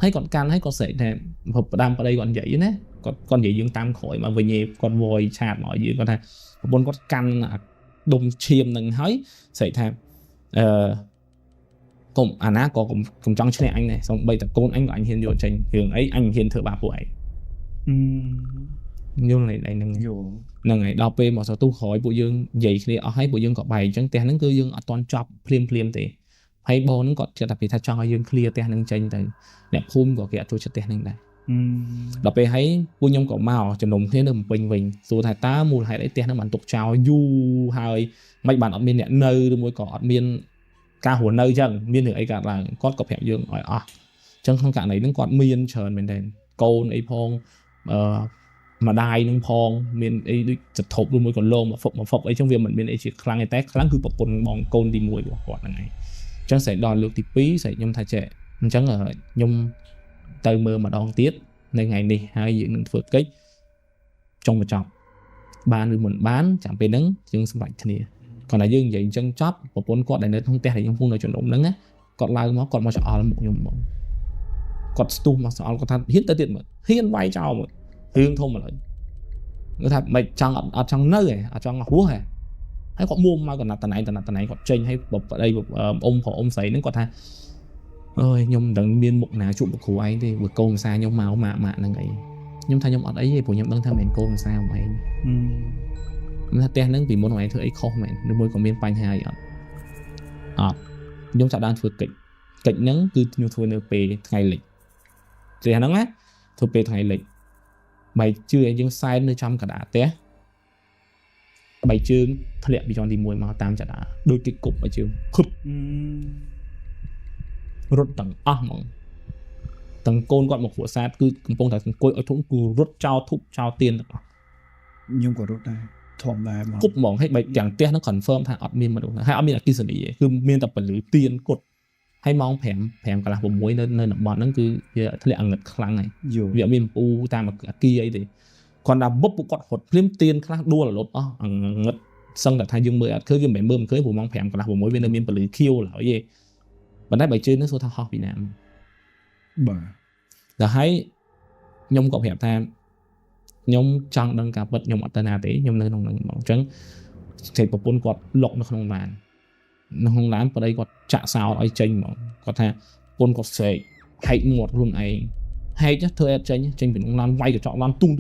ហើយគាត់កាន់ហើយគាត់ស្រែកថាផ្ដាំប្តីគាត់និយាយណាគាត់និយាយយើងតាមក្រោយមកវិញគាត់វយឆាតមកយើងគាត់ថាប្រពន្ធគាត់កាន់អាដុំឈាមហ្នឹងហើយស្រែកថាកុំអាណាក៏កុំចង់ឈ្នះអញដែរសូម្បីតែកូនអញក៏អញហ៊ានយកចេញរឿងអីអញហ៊ានធ្វើបាបពួកឯងយល់ហ្នឹងយល់ហ្នឹងហើយដល់ពេលមកសទូក្រោយពួកយើងនិយាយគ្នាអស់ហើយពួកយើងក៏បែកអញ្ចឹងផ្ទះហ្នឹងគឺយើងអត់តន់ចប់ភ្លាមទេហើយបងហ្នឹងគាត់ចិត្តតែពីថាចង់ឲ្យយើងឃ្លៀផ្ទះហ្នឹងចេញទៅអ្នកភូមិក៏គេអត់ចូលចិត្តផ្ទះហ្នឹងដែរដល់ពេលហើយពួកខ្ញុំក៏មកជំនុំគ្នានៅភ្នំពេញវិញសួរថាតើមូលហេតុអីផ្ទះហ្នឹងបានទុកចោលយូរហើយមិនបានអត់មានអ្នកនៅឬមួយក៏អត់មានការរស់នៅអញ្ចឹងមានរឿងអីកើតឡើងគាត់ក៏ប្រាប់យើងឲ្យអស់អញ្ចឹងក្នុងករណីហ្នឹងគាត់មានច្រើនមែនទែនកូនអីផងម្ដាយនឹងផងមានអីដូចចធប់ឬមួយក៏លោមមកហ្វុកអីចឹងវាមិនមានអីជាខ្លាំងទេតែខ្លាំងគឺប្រពន្ធបងកូនទី1របស់គាត់ហ្នឹងឯងអញ្ចឹងស្អែកដល់លើកទី2ស្អែកខ្ញុំថាចេះអញ្ចឹងខ្ញុំទៅមើលម្ដងទៀតនៅថ្ងៃនេះហើយយើងនឹងធ្វើកិច្ចចង់បញ្ចប់បានឬមិនបានចាំពេលហ្នឹងយើងសម្រេចគ្នាគាត់ថាយើងនិយាយអញ្ចឹងចប់ប្រពន្ធគាត់ដែលនៅក្នុងផ្ទះដែលខ្ញុំពងនៅជំនុំហ្នឹងណាគាត់ឡើងមកគាត់មកឆ្អល់មុខខ្ញុំហ្មងគាត់ស្ទុះមកឆ្អល់គាត់ថាហ៊ានទៅទៀតមើលហ៊ានវាយចោលមើលរឿងធំឥឡូវគាត់ថាមិនចង់អត់ចង់នៅហ៎អត់ចង់រស់ហ៎ហើយគាត់មួមកកណាត់តណៃគាត់ចេញឲ្យប្តីអ៊ំប្រុសអ៊ំស្រីហ្នឹងគាត់ថាអើយខ្ញុំមិនដឹងមានមុខណាជួបលោកគ្រូឯងទេបើកូនភាសាខ្ញុំមកម៉ាក់ហ្នឹងអីខ្ញុំថាខ្ញុំអត់អីទេព្រោះខ្ញុំដឹងថាមិនមែនកូនភាសារបស់ឯងខ្ញុំថាផ្ទះហ្នឹងពីមុនឯងធ្វើអីខុសមែនឬមួយក៏មានបញ្ហាអីអត់ខ្ញុំចាប់ដើមធ្វើកិច្ចហ្នឹងគឺខ្ញុំធ្វើនៅពេលថ្ងៃលិចផ្ទះហ្នឹងណាធ្វើពេលថ្ងៃលិចបែកជើងយើងសែននៅចំកណ្ដាលផ្ទះបែកជើងធ្លាក់ពីជាន់ទី1មកតាមចដាដូចគេគប់បែកជើងខឹបរត់ទាំងអស់ហ្មងទាំងកូនគាត់មកគ្រួសារគឺកំពុងតែអង្គុយឲ្យធំគឺរត់ចោលធុបចោលទៀនទាំងអស់ខ្ញុំក៏រត់ដែរ ធម្មតាមក គប់ហ្មងហើយបើទាំងផ្ទះហ្នឹង confirm ថាអត់មានមនុស្សហើយអត់មានអគ្គិសនីទេគឺមានតែពលឺទៀនគត់ហើយម៉ោង5កន្លះ6នៅតំបន់ហ្នឹងគឺវាធ្លាក់ងឹតខ្លាំងហើយវាអត់មានពូតាមអគារអីទេគាត់ថាបុកពួកគាត់រត់ភ្លាមទៀនខ្លះដួលរលត់អស់ងឹតសឹងតែថាយើងមើលអត់ឃើញវាមិនមែនមើលមិនឃើញព្រោះម៉ោង5កន្លះ6វានៅមានពលឺខៀវឡើយទេប៉ុន្តែបើជឿនឹងសួរថាហោះពីណាបាទដល់ហើយខ្ញុំក៏ប្រាប់ថាខ្ញុំចង់ដឹងការពិតខ្ញុំអត់ទៅណាទេខ្ញុំនៅក្នុងហ្នឹងហ្មងអញ្ចឹងសេចប្រពន្ធគាត់លុកនៅក្នុងឡានប្តីគាត់ចាក់សោឲ្យចេញហ្មងគាត់ថាប្រពន្ធគាត់ស្រែកហែកមាត់ខ្លួនឯងហែកធ្វើអត់ចេញពីក្នុងឡានវាយកញ្ចក់ឡានទុង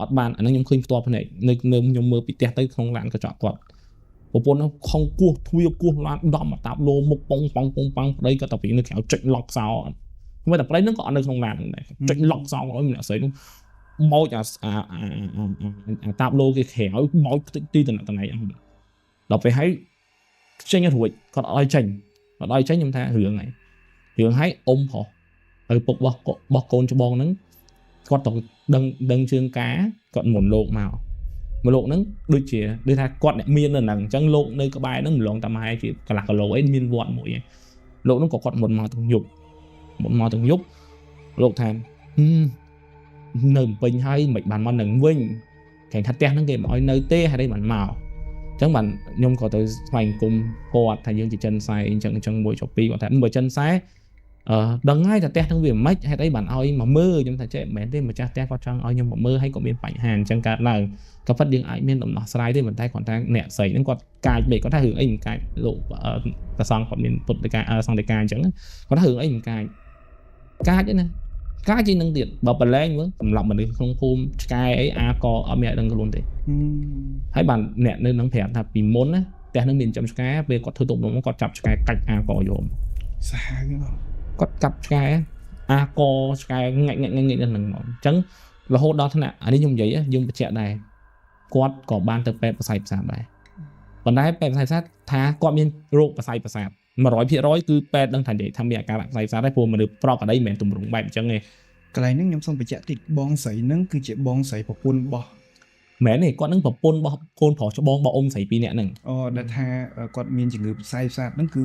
អត់បានអាហ្នឹងខ្ញុំឃើញផ្ទាល់ភ្នែកនៅខ្ញុំមើលពីផ្ទះទៅក្នុងឡានកញ្ចក់គាត់ប្រពន្ធខំគោះទ្វារគោះឡានដំមកតាប់លោមុខប៉ងប្តីគាត់ទៅពីនៅក្រៅចុចឡុកសោអត់មិនតែប្តីហ្នឹងក៏អត់នៅក្នុងឡានដែរចុចឡុកសោឲ្យម្នាក់ស្រីនោះមកអាតាប់លោគេក្រៅមកទីតំណែងអស់ដល់ពេលហើយចេញរួចគាត់ឲ្យចេញខ្ញុំថារឿងហើយអ៊ំប្រុសឪពុករបស់កូនច្បងហ្នឹងគាត់ទៅដឹងជើងការគាត់មុនលោកមកលោកហ្នឹងដូចថាគាត់អ្នកមាននៅហ្នឹងអញ្ចឹងលោកនៅក្បែរហ្នឹងម្លងតាមហែជាកន្លះគីឡូអីមានវត្តមួយឯងលោកហ្នឹងក៏គាត់មុនមកទាំងយប់លោកថានៅពេញហើយមិនបានមកនឹងវិញគេថាផ្ទះហ្នឹងគេមិនឲ្យនៅទេហើយបានមកអញ្ចឹងបានខ្ញុំក៏ទៅស្វែងគុំគាត់ថាយើងជាចិនសែអញ្ចឹងមួយចុះពីរគាត់ថាបើចិនសែដឹងហើយថាផ្ទះហ្នឹងវាមិនហេតុអីបានឲ្យមកមើលខ្ញុំថាចេះមិនមែនទេម្ចាស់ផ្ទះគាត់ចង់ឲ្យខ្ញុំមកមើលហើយក៏មានបញ្ហាអញ្ចឹងកើតឡើងក៏ប៉ិតយើងអាចមានដំណោះស្រាយទេប៉ុន្តែគាត់ថាអ្នកស្រីហ្នឹងគាត់កាចពេកគាត់ថារឿងអីមិនកាចលោកប្រសងគាត់មានពុទ្ធដីកាសង្ឃដីកាអញ្ចឹងគាត់ថារឿងអីមិនកាចទេណាកាចជាងនឹងទៀតបើប្រឡែងមើលសម្រាប់មនុស្សក្នុងភូមិឆ្កែអីអាក៏អត់មានឲ្យដឹងខ្លួនទេហើយបានអ្នកនៅនឹងប្រាប់ថាពីមុនណាផ្ទះហ្នឹងមានចំឆ្កែពេលគាត់ធ្វើទុកនោះគាត់ចាប់ឆ្កែកាច់អាក៏យកសាហាវគាត់កាប់ឆ្កែអាកឆ្កែងាច់ហ្នឹងហ្មងអញ្ចឹងរហូតដល់ថ្នាក់អានេះខ្ញុំនិយាយយើងបញ្ជាក់ដែរគាត់ក៏បានទៅពេទ្យប្រស័យប្រសាទដែរប៉ុន្តែពេទ្យប្រស័យប្រសាទថាគាត់មានរោគប្រស័យប្រសាទ 100% គឺពេទ្យដឹងថានិយាយថាមានអាការៈប្រស័យប្រសាទដែរព្រោះមនុស្សប្រកអដីមិនមែនទម្រង់បែបអញ្ចឹងទេកន្លែងហ្នឹងខ្ញុំសូមបញ្ជាក់តិចបងស្រីហ្នឹងគឺជាបងស្រីប្រពន្ធរបស់មែនទេគាត់នឹងប្រពន្ធរបស់កូនប្រុសច្បងរបស់អ៊ំស្រីពីរនាក់ហ្នឹងអូដែលថាគាត់មានជំងឺប្រស័យប្រសាទហ្នឹងគឺ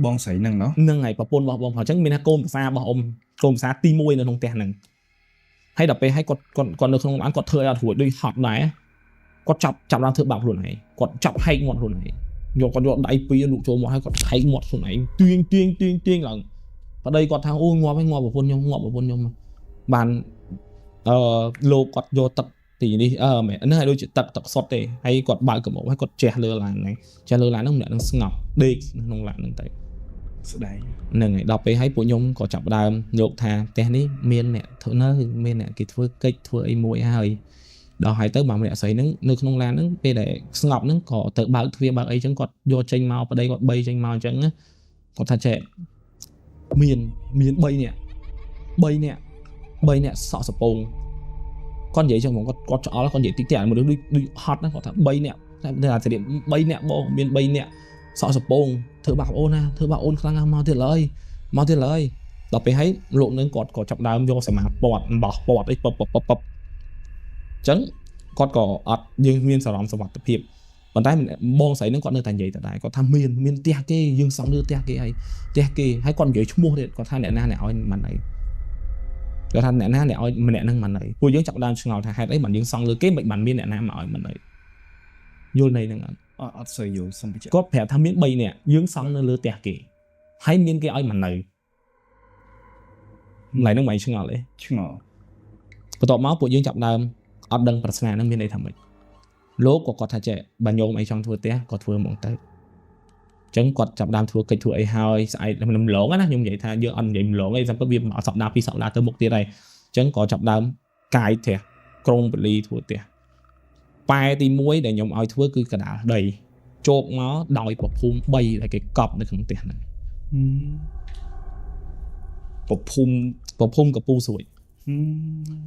បងស្រីហ្នឹងណោះហ្នឹងហើយប្រពន្ធរបស់បងប្រុសអញ្ចឹងមានថាកូនប្រសារបស់អ៊ំកូនប្រសាទី1នៅក្នុងផ្ទះហ្នឹងហើយដល់ពេលឲ្យគាត់នៅក្នុងឡានគាត់ធ្វើឲ្យអត់រួចដូចហត់ដែរគាត់ចាប់ឡើងធ្វើបាបខ្លួនឯងគាត់ចាប់ហែកមាត់ខ្លួនឯងគាត់យកដៃពីរលូកចូលមកឲ្យគាត់ហែកមាត់ខ្លួនឯងទាញឡើងប្តីគាត់ថាអូងាប់ប្រពន្ធខ្ញុំបានលោកគាត់យកទឹកទីនេះមែនហ្នឹងឲ្យដូចជាទឹកសុទ្ធទេហើយគាត់បើកកំមុំហើយគាត់ជះលើឡានហ្នឹងម្នាក់នឹងស្ងប់ដេកក្នុងឡានហ្នឹងទៅស្ដាយហ្នឹងហើយដល់ពេលហើយពួកខ្ញុំក៏ចាប់ដើមយកថាផ្ទះនេះមានអ្នកធ្វើនៅមានអ្នកគេធ្វើកិច្ចធ្វើអីមួយហើយដល់ហើយទៅបានម្នាក់ស្រីហ្នឹងនៅក្នុងឡានហ្នឹងពេលដែលស្ងប់ហ្នឹងក៏ទៅបើកទ្វារបើកអីចឹងគាត់យកចេញមកប្តីគាត់3ចេញមកអញ្ចឹងគាត់ថាចេះមាន3នាក់សក់សពងគាត់និយាយចឹងហ្មងគាត់ឆ្អល់គាត់និយាយតិចតិចមនុស្សដូចហត់ណាគាត់ថា3នាក់តែថាស្រៀប3នាក់បងមាន3នាក់សក់សពងធ្វើបាបអូនណាធ្វើបាបអូនខ្លាំងណាស់មកទៀតឡើយដល់ពេលហើយលោកនឹងគាត់ក៏ចាប់ដើមយកសមាពតបោះពតអីពពអញ្ចឹងគាត់ក៏អត់យើងមានសរំសុវត្ថិភាពប៉ុន្តែបងស្រីនឹងគាត់នៅតែនិយាយតែដែរគាត់ថាមានផ្ទះគេយើងសង់លើផ្ទះគេហើយគាត់និយាយឈ្មោះទៀតគាត់ថាអ្នកណាអ្នកឲ្យមិនអីគាត់ថាអ្នកណាអ្នកឲ្យម្នាក់ហ្នឹងមិនអីពួកយើងចាប់ដើមឆ្ងល់ថាហេតុអីបានយើងសង់លើគេមិនបានមានអ្នកណាមកឲ្យមិនអីយល់ន័យហ្នឹងអត់សូវយល់សំបញ្ជាក់គាត់ប្រាប់ថាមាន3នាក់យើងសង់នៅលើផ្ទះគេហើយមានគេឲ្យមិននៅឡើយហ្នឹងមិនឆ្ងល់ទេឆ្ងល់បន្ទាប់មកពួកយើងចាប់ដើមអត់ដឹងប្រស្នាហ្នឹងមានន័យថាម៉េចលោកក៏គាត់ថាចេះបើញោមអីចង់ធ្វើផ្ទះក៏ធ្វើហ្មងទៅអញ្ចឹងគាត់ចាប់ដើមធ្វើកិច្ចធ្វើអីហើយស្អែកមិនម្លងណាខ្ញុំនិយាយថាយើងអត់និយាយម្លងអីសម្រាប់វាមកសប្តាហ៍2សប្តាហ៍ទៅមុខទៀតហើយអញ្ចឹងក៏ចាប់ដើមកាយផ្ទះក្រុងពលីធ្វើផ្ទះប៉ែទី1ដែលខ្ញុំឲ្យធ្វើគឺកដាលដីជោគមកដោយប្រភូមិ3ដែលគេកប់នៅក្នុងផ្ទះហ្នឹងប្រភូមិកពូស្រួយ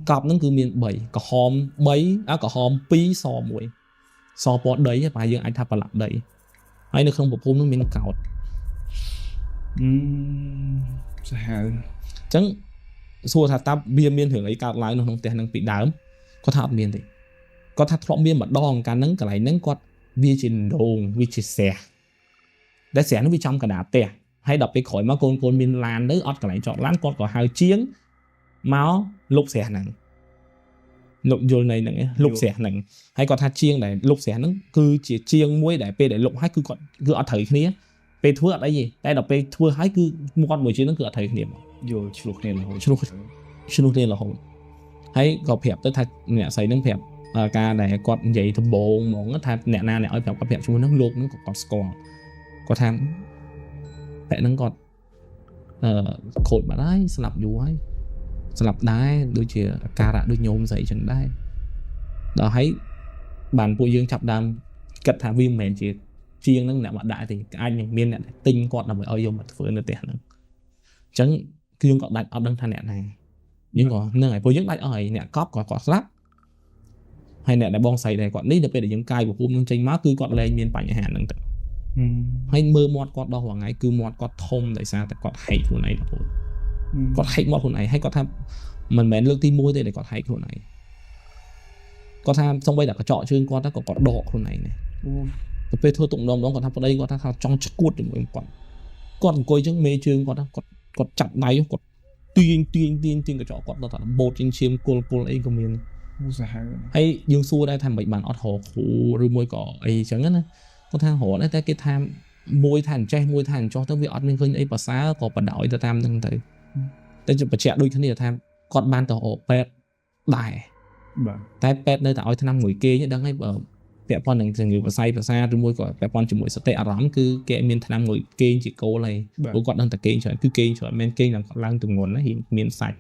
កប់ហ្នឹងគឺមាន3ក្រហម3ក្រហម2ស1សពណ៌ដីប្រហែលយើងអាចថាប្រឡាក់ដីហើយនៅក្នុងប្រភូមិហ្នឹងមានកោតសាហាវអញ្ចឹងសួរថាតើវាមានរឿងអីកើតឡើងនៅក្នុងផ្ទះហ្នឹងពីដើមគាត់ថាអត់មានទេ គាត់ថាធ្លាប់មានម្ដងកាលហ្នឹងកន្លែងហ្នឹងគាត់វាជាដងវាជាស្រះដែលស្រះហ្នឹងវាចំកណ្ដាលផ្ទះហើយដល់ពេលក្រោយមកកូនមានឡានទៅអត់កន្លែងចតឡានគាត់ក៏ហៅជាងមកលុបស្រះហ្នឹងលុបយល់នៃហ្នឹងលុបស្រះហ្នឹងហើយគាត់ថាជាងដែលលុបស្រះហ្នឹងគឺជាជាងមួយដែលពេលដែលលុបហើយគឺគាត់គឺអត់ត្រូវគ្នាពេលធ្វើអត់អីទេតែដល់ពេលធ្វើហើយគឺមាត់មួយជាងហ្នឹងគឺអត់ត្រូវគ្នាមកយល់ឆ្លោះគ្នារហូតឆ្លោះគ្នារហូតហើយក៏ប្រាប់ទៅថាអ្នកស្រីហ្នឹងប្រាប់ការដែលគាត់និយាយដំបូងហ្មងថាអ្នកណាអ្នកឲ្យប្រាប់គាត់ប្រាប់ឈ្មោះហ្នឹងលោកហ្នឹងក៏គាត់ស្គាល់គាត់ថាតែហ្នឹងគាត់ខូចបាត់ហើយស្លាប់យូរហើយស្លាប់ដែរដូចជាអាការៈដូចញោមស្រីចឹងដែរដល់ហើយបានពួកយើងចាប់ដើមគិតថាវាមិនមែនជាជាងហ្នឹងអ្នកមកដាក់ទេអាចនឹងមានអ្នកទិញគាត់ដើម្បីឲ្យយកមកធ្វើនៅផ្ទះហ្នឹងអញ្ចឹងគឺយើងក៏ដាច់អត់ដឹងថាអ្នកណាយើងក៏ហ្នឹងហើយពួកយើងដាច់អស់ហើយអ្នកកប់ក៏គាត់ស្លាប់ហើយអ្នកដែលបងស្រីដែរគាត់នេះដល់ពេលដែលយើងកាយប្រភពនឹងចេញមកគឺគាត់លែងមានបញ្ហាហ្នឹងទៅហើយមើលមាត់គាត់ដល់ថ្ងៃគឺមាត់គាត់ធំដោយសារតែគាត់ហែកខ្លួនឯងរហូតគាត់ហែកមាត់ខ្លួនឯងហើយគាត់ថាមិនមែនលើកទី1ទេដែលគាត់ហែកខ្លួនឯងគាត់ថាសំបីតែកញ្ចក់ជើងគាត់ក៏គាត់ដកខ្លួនឯងដែរទៅពេលធ្វើទុកម្ដងគាត់ថាប្តីគាត់ថាចង់ឈួតជាមួយគាត់អង្គុយចឹងមេជើងគាត់ចាប់ដៃគាត់ទាញកញ្ចក់គាត់ដល់ថាបូតជាងឈាមគល់អីក៏មានសាហាវហើយយើងសួរដែរថាមិនបានអត់រកគ្រូឬមួយក៏អីចឹងណាគាត់ថារកដែរតែគេថាមួយថាអញ្ចេះមួយថាអញ្ចោះទៅវាអត់មានឃើញអីប្រសើរក៏បដ ாய் ទៅតាមហ្នឹងទៅតែបញ្ជាក់ដូចគ្នាថាគាត់បានទៅរកពេទ្យដែរបាទតែពេទ្យនៅតែឲ្យថ្នាំមួយគេដឹងហើយបើពាក់ព័ន្ធនឹងជំងឺប្រស័យប្រសាទឬមួយក៏ពាក់ព័ន្ធជាមួយសតិអារម្មណ៍គឺគេមានថ្នាំមួយគេជាគោលហើយព្រោះគាត់ដឹងតែគេច្រើនគឺគេច្រើនមិនគេឡើងឡើងទម្ងន់ណាមានសាច់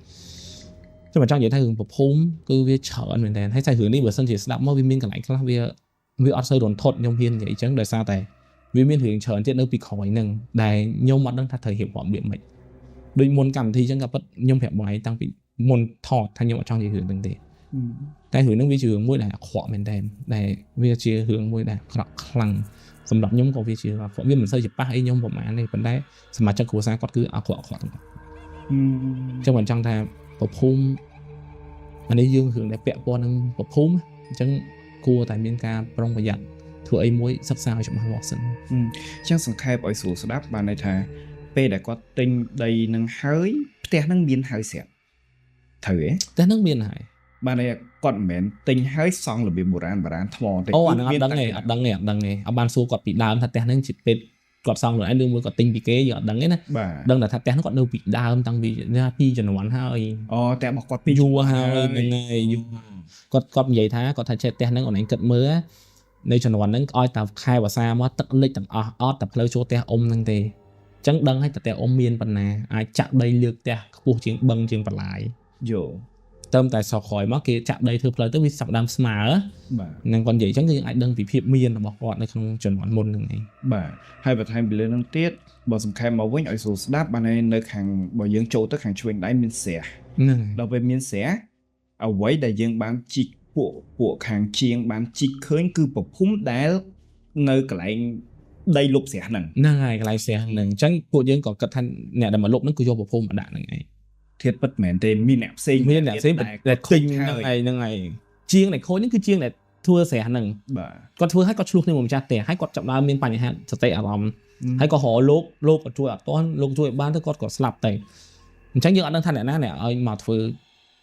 ចាំចង់និយាយថារឿងប្រភូមិគឺវាច្រើនមែនតើហើយតែរឿងនេះបើសិនជាស្ដាប់មកវាមានកន្លែងខ្លះវាអត់សូវរន្ធត់ខ្ញុំហ៊ាននិយាយអញ្ចឹងដោយសារតែវាមានរឿងច្រើនទៀតនៅពីក្រោយហ្នឹងដែលខ្ញុំអត់ដឹងថាត្រូវរៀបរាប់វាមិនដូចមុនកម្មវិធីអញ្ចឹងក៏ប៉ិតខ្ញុំប្រាប់បងឯងតាំងពីមុនថតថាខ្ញុំអត់ចង់និយាយរឿងហ្នឹងទេតែរឿងហ្នឹងវាជារឿងមួយដែលអាក្រក់មែនតើដែលវាជារឿងមួយដែលអាក្រក់ខ្លាំងសម្រាប់ខ្ញុំក៏វាជាអាក្រក់វាមិនសូវជាប៉ះអីខ្ញុំប្រហែលទេប៉ុន្តែសមាជិកគ្រួសារគាត់គឺអាក្រក់ទាំងអស់អញ្ចឹងមិនចង់ថាប្រភូមិអានេះយើងរឿងដែលពាក់ព័ន្ធនឹងប្រភូមិអញ្ចឹងគួរតែមានការប្រុងប្រយ័ត្នធ្វើអីមួយសិក្សាឲ្យច្បាស់លាស់សិនអញ្ចឹងសង្ខេបឲ្យស្រួលស្ដាប់បានន័យថាពេលដែលគាត់ទិញដីនឹងហើយផ្ទះនឹងមានហើយស្រាប់ត្រូវទេផ្ទះនឹងមានហើយបានន័យគាត់មិនមែនទិញហើយសង់របៀបបុរាណថ្មទេអូអានឹងអត់ដឹងទេអត់បានសួរគាត់ពីដើមថាផ្ទះនឹងជាពេទ្យគាត់សង់ខ្លួនឯងឬមួយគាត់ទិញពីគេយើងអត់ដឹងទេណាដឹងតែថាផ្ទះនោះគាត់នៅពីដើមតាំងពីជំនាន់ហើយតែរបស់គាត់ពីយូរហើយហ្នឹងហើយយូរគាត់និយាយថាគាត់ថាចេះផ្ទះហ្នឹងអូនឯងគិតមើលនៅជំនាន់ហ្នឹងឲ្យតែខែវស្សាមកទឹកលិចទាំងអស់អត់តែផ្លូវចូលផ្ទះអ៊ំហ្នឹងទេអញ្ចឹងដឹងឲ្យតែផ្ទះអ៊ំមានប៉ុណ្ណាអាចចាក់ដីលើកផ្ទះខ្ពស់ជាងបឹងជាងបន្លាយយោទៅតែសក់ក្រោយមកគេចាក់ដីធ្វើផ្លូវទៅវាចាប់ដើមស្មើបាទនឹងគាត់និយាយអញ្ចឹងគឺយើងអាចដឹងពីភាពមានរបស់គាត់នៅក្នុងជំនាន់មុនហ្នឹងឯងបាទហើយបន្ថែមពីលើនឹងទៀតបើសង្ខេបមកវិញឲ្យស្រួលស្ដាប់បាននៅខាងបើយើងចូលទៅខាងឆ្វេងដៃមានស្រះហ្នឹងដល់ពេលមានស្រះអ្វីដែលយើងបានជីកពួកខាងជាងបានជីកឃើញគឺប្រភូមិដែលនៅកន្លែងដីលុបស្រះហ្នឹងហើយកន្លែងស្រះហ្នឹងអញ្ចឹងពួកយើងក៏គិតថាអ្នកដែលមកលុបហ្នឹងគឺយកប្រភូមិមកដាក់ហ្នឹងឯងធៀបពិតមែនទេមានអ្នកផ្សេងដែលទិញហ្នឹងឯងជាងដែលខូចហ្នឹងគឺជាងដែលធ្វើស្រះហ្នឹងបាទគាត់ធ្វើឲ្យគាត់ឆ្លោះគ្នាមួយម្ចាស់ផ្ទះហើយគាត់ចាប់ដើមមានបញ្ហាសតិអារម្មណ៍ហើយក៏រកលោកក៏ជួយអត់ទាន់លោកជួយបានទៅគាត់ក៏ស្លាប់ទៅអញ្ចឹងយើងអត់ដឹងថាអ្នកណាអ្នកឲ្យមកធ្វើ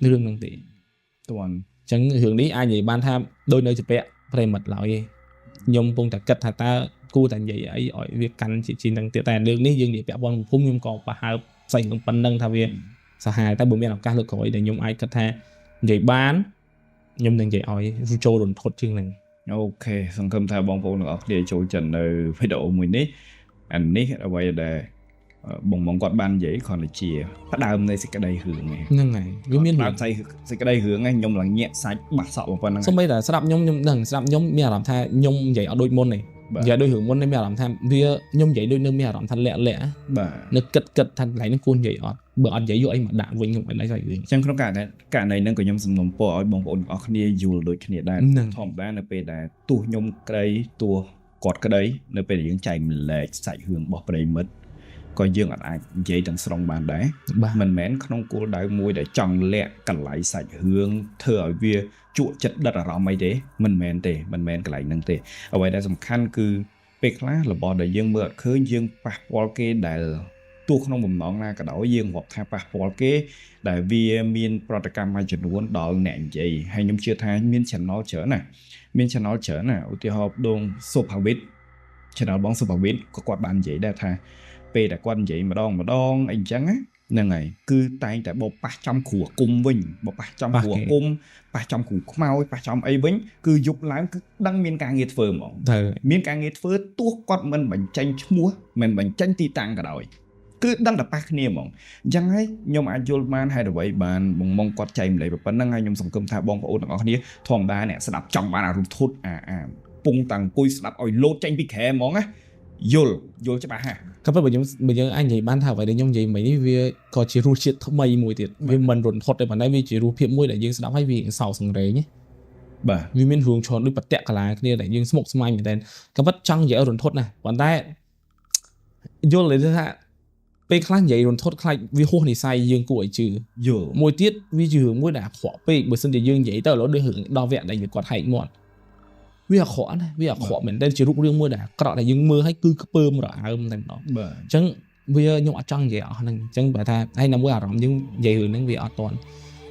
រឿងហ្នឹងទេទាន់អញ្ចឹងរឿងនេះអាចនិយាយបានថាដូចនៅជាពាក់ប្រិមិត្តឡើយខ្ញុំកំពុងតែគិតថាតើគួរតែនិយាយអីឲ្យវាកាន់ជាជីនឹងទៀតតែរឿងនេះយើងនិយាយពាក់ព័ន្ធភូមិខ្ញុំក៏ប្រហែលផ្សេងនឹងប៉ុណ្្នឹងថាវាសាហាវតែបើមានឱកាសលើកក្រោយដែលខ្ញុំអាចគិតថានិយាយបានខ្ញុំនឹងនិយាយឲ្យចូលរន្ធត់ជាងហ្នឹងអូខេសង្ឃឹមថាបងប្អូនទាំងអស់គ្នាចូលចិត្តនៅវីដេអូមួយនេះអានេះអ្វីដែលបងគាត់បាននិយាយគ្រាន់តែជាផ្ដើមនៃសេចក្តីរឿងហ្នឹងហើយវាមានសេចក្តីរឿងហ្នឹងខ្ញុំឡើងញាក់សាច់បាក់សក់ប៉ុណ្ណឹងសូម្បីតែស្ដាប់ខ្ញុំដឹងស្ដាប់ខ្ញុំមានអារម្មណ៍ថាខ្ញុំនិយាយអត់ដូចមុនទេនិយាយដូចរឿងមុននេះមានអារម្មណ៍ថាវាខ្ញុំនិយាយដូចនៅមានអារម្មណ៍ថាលាក់បាទនៅគិតថាកន្លែងនេះគួរនិយាយអត់បើអត់និយាយយកអីមកដាក់វិញខ្ញុំអត់ដឹងស្អីវិញអញ្ចឹងក្នុងករណីហ្នឹងក៏ខ្ញុំសំណូមពរឲ្យបងប្អូនទាំងអស់គ្នាយល់ដូចគ្នាដែរធម្មតានៅពេលដែលទោះខ្ញុំក្តីទោះគាត់ក្តីនៅពេលដែលយើងចែកម្លែកសាច់រឿងរបស់ប្រិមិត្ត ក៏យើងអាចនិយាយទាំងស្រុងបានដែរមិនមែនក្នុងគោលដៅមួយដែលចង់លាក់កន្លែងសាច់រឿងធ្វើឲ្យវាជក់ចិត្តដិតអារម្មណ៍អីទេមិនមែនកន្លែងហ្នឹងទេអ្វីដែលសំខាន់គឺពេលខ្លះរបស់ដែលយើងមើលអត់ឃើញយើងប៉ះពាល់គេដែលទោះក្នុងបំណងណាក៏ដោយយើងរាប់ថាប៉ះពាល់គេដែលវាមានប្រតិកម្មមួយចំនួនដល់អ្នកនិយាយហើយខ្ញុំជឿថាមាន channel ច្រើនណាឧទាហរណ៍ដង Superwit channel បង Superwit ក៏គាត់បាននិយាយដែរថាពេលដែលគាត់និយាយម្ដងអីអញ្ចឹងហ្នឹងហើយគឺតែងតែបោកប៉ះចំគ្រួគុំវិញបោកប៉ះចំគ្រួគុំប៉ះចំគ្រួខ្មោចប៉ះចំអីវិញគឺយប់ឡើងគឺដឹងមានការងារធ្វើហ្មងមានការងារធ្វើទោះគាត់មិនបញ្ចេញឈ្មោះមិនបញ្ចេញទីតាំងក៏ដោយគឺដឹងតែប៉ះគ្នាហ្មងអញ្ចឹងហើយខ្ញុំអាចយល់បានហេតុអ្វីបានបងមកគាត់ចែកម្លែកប៉ុណ្្នឹងហើយខ្ញុំសង្ឃឹមថាបងប្អូនទាំងអស់គ្នាធម្មតាអ្នកស្ដាប់ចង់បានអារំធុតអាពងតាំងអង្គុយស្ដាប់ឲ្យលោតចេញពីក្រែហ្មងណាយល់ច្បាស់ហ่ะក៏ប៉ុន្តែបើយើងអាចនិយាយបានថាអ្វីដែលខ្ញុំនិយាយមិញនេះវាក៏ជារសជាតិថ្មីមួយទៀតវាមិនរន្ធត់ទេប៉ុន្តែវាជារសភាពមួយដែលយើងស្ដាប់ហើយវាសោកសង្រេងបាទវាមានរឿងច្រើនដូចប្រតិកកលាគ្នាដែលយើងស្មុគស្មាញមែនតើក៏ប៉ុន្តែចង់និយាយរន្ធត់ណាស់ប៉ុន្តែយល់เลยថាពេលខ្លះនិយាយរន្ធត់ខ្លាចវាហួសនិស័យយើងគួរឲ្យជឿយល់មួយទៀតវាជារឿងមួយដែលអាក្រក់ពេកបើសិនជាយើងនិយាយទៅឥឡូវដូចរឿងដល់វគ្គដែលគាត់ហែកមាត់វាអាក្រក់ណាវាអាក្រក់មែនតើជារូបរាងមួយដែលអាក្រក់ដែលយើងមើលឲ្យគឺខ្ពើមរអើមតែម្ដងបាទអញ្ចឹងវាខ្ញុំអត់ចង់និយាយអស់ហ្នឹងអញ្ចឹងបើថាហើយនៅមួយអារម្មណ៍យើងនិយាយរឿងហ្នឹងវាអត់តន់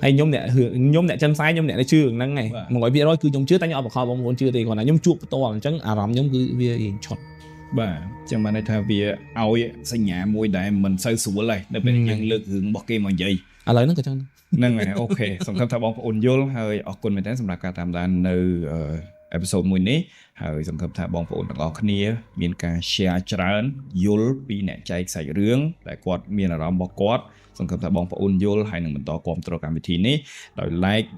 ហើយខ្ញុំអ្នកចិនផ្សាយខ្ញុំអ្នកដែលជឿរឿងហ្នឹងឯង 100% គឺខ្ញុំជឿតែខ្ញុំអត់បខំបងប្អូនជឿទេគ្រាន់តែខ្ញុំជួបផ្ទាល់អញ្ចឹងអារម្មណ៍ខ្ញុំគឺវារៀងឆុតបាទអញ្ចឹងបានន័យថាវាឲ្យសញ្ញាមួយដែលមិនសូវស្រួលហើយនៅពេលយើងលើករឿងរបស់គេមកនិយាយឥឡូវហ្នឹងក៏ចឹងហ្នឹងហើយអូខេសង្ឃឹមថាបងប្អូនយល់ហើយអរគុណមែនទែនសម្រាប់ការតាមដាននៅអេពីសូតមួយនេះហើយសង្ឃឹមថាបងប្អូនទាំងអស់គ្នាមានការ share ច្រើនយល់ពីអ្នកចែកសាច់រឿងដែលគាត់មានអារម្មណ៍របស់គាត់សង្ឃឹមថាបងប្អូនយល់ហើយនឹងបន្តគាំទ្រកម្មវិធីនេះដោយ like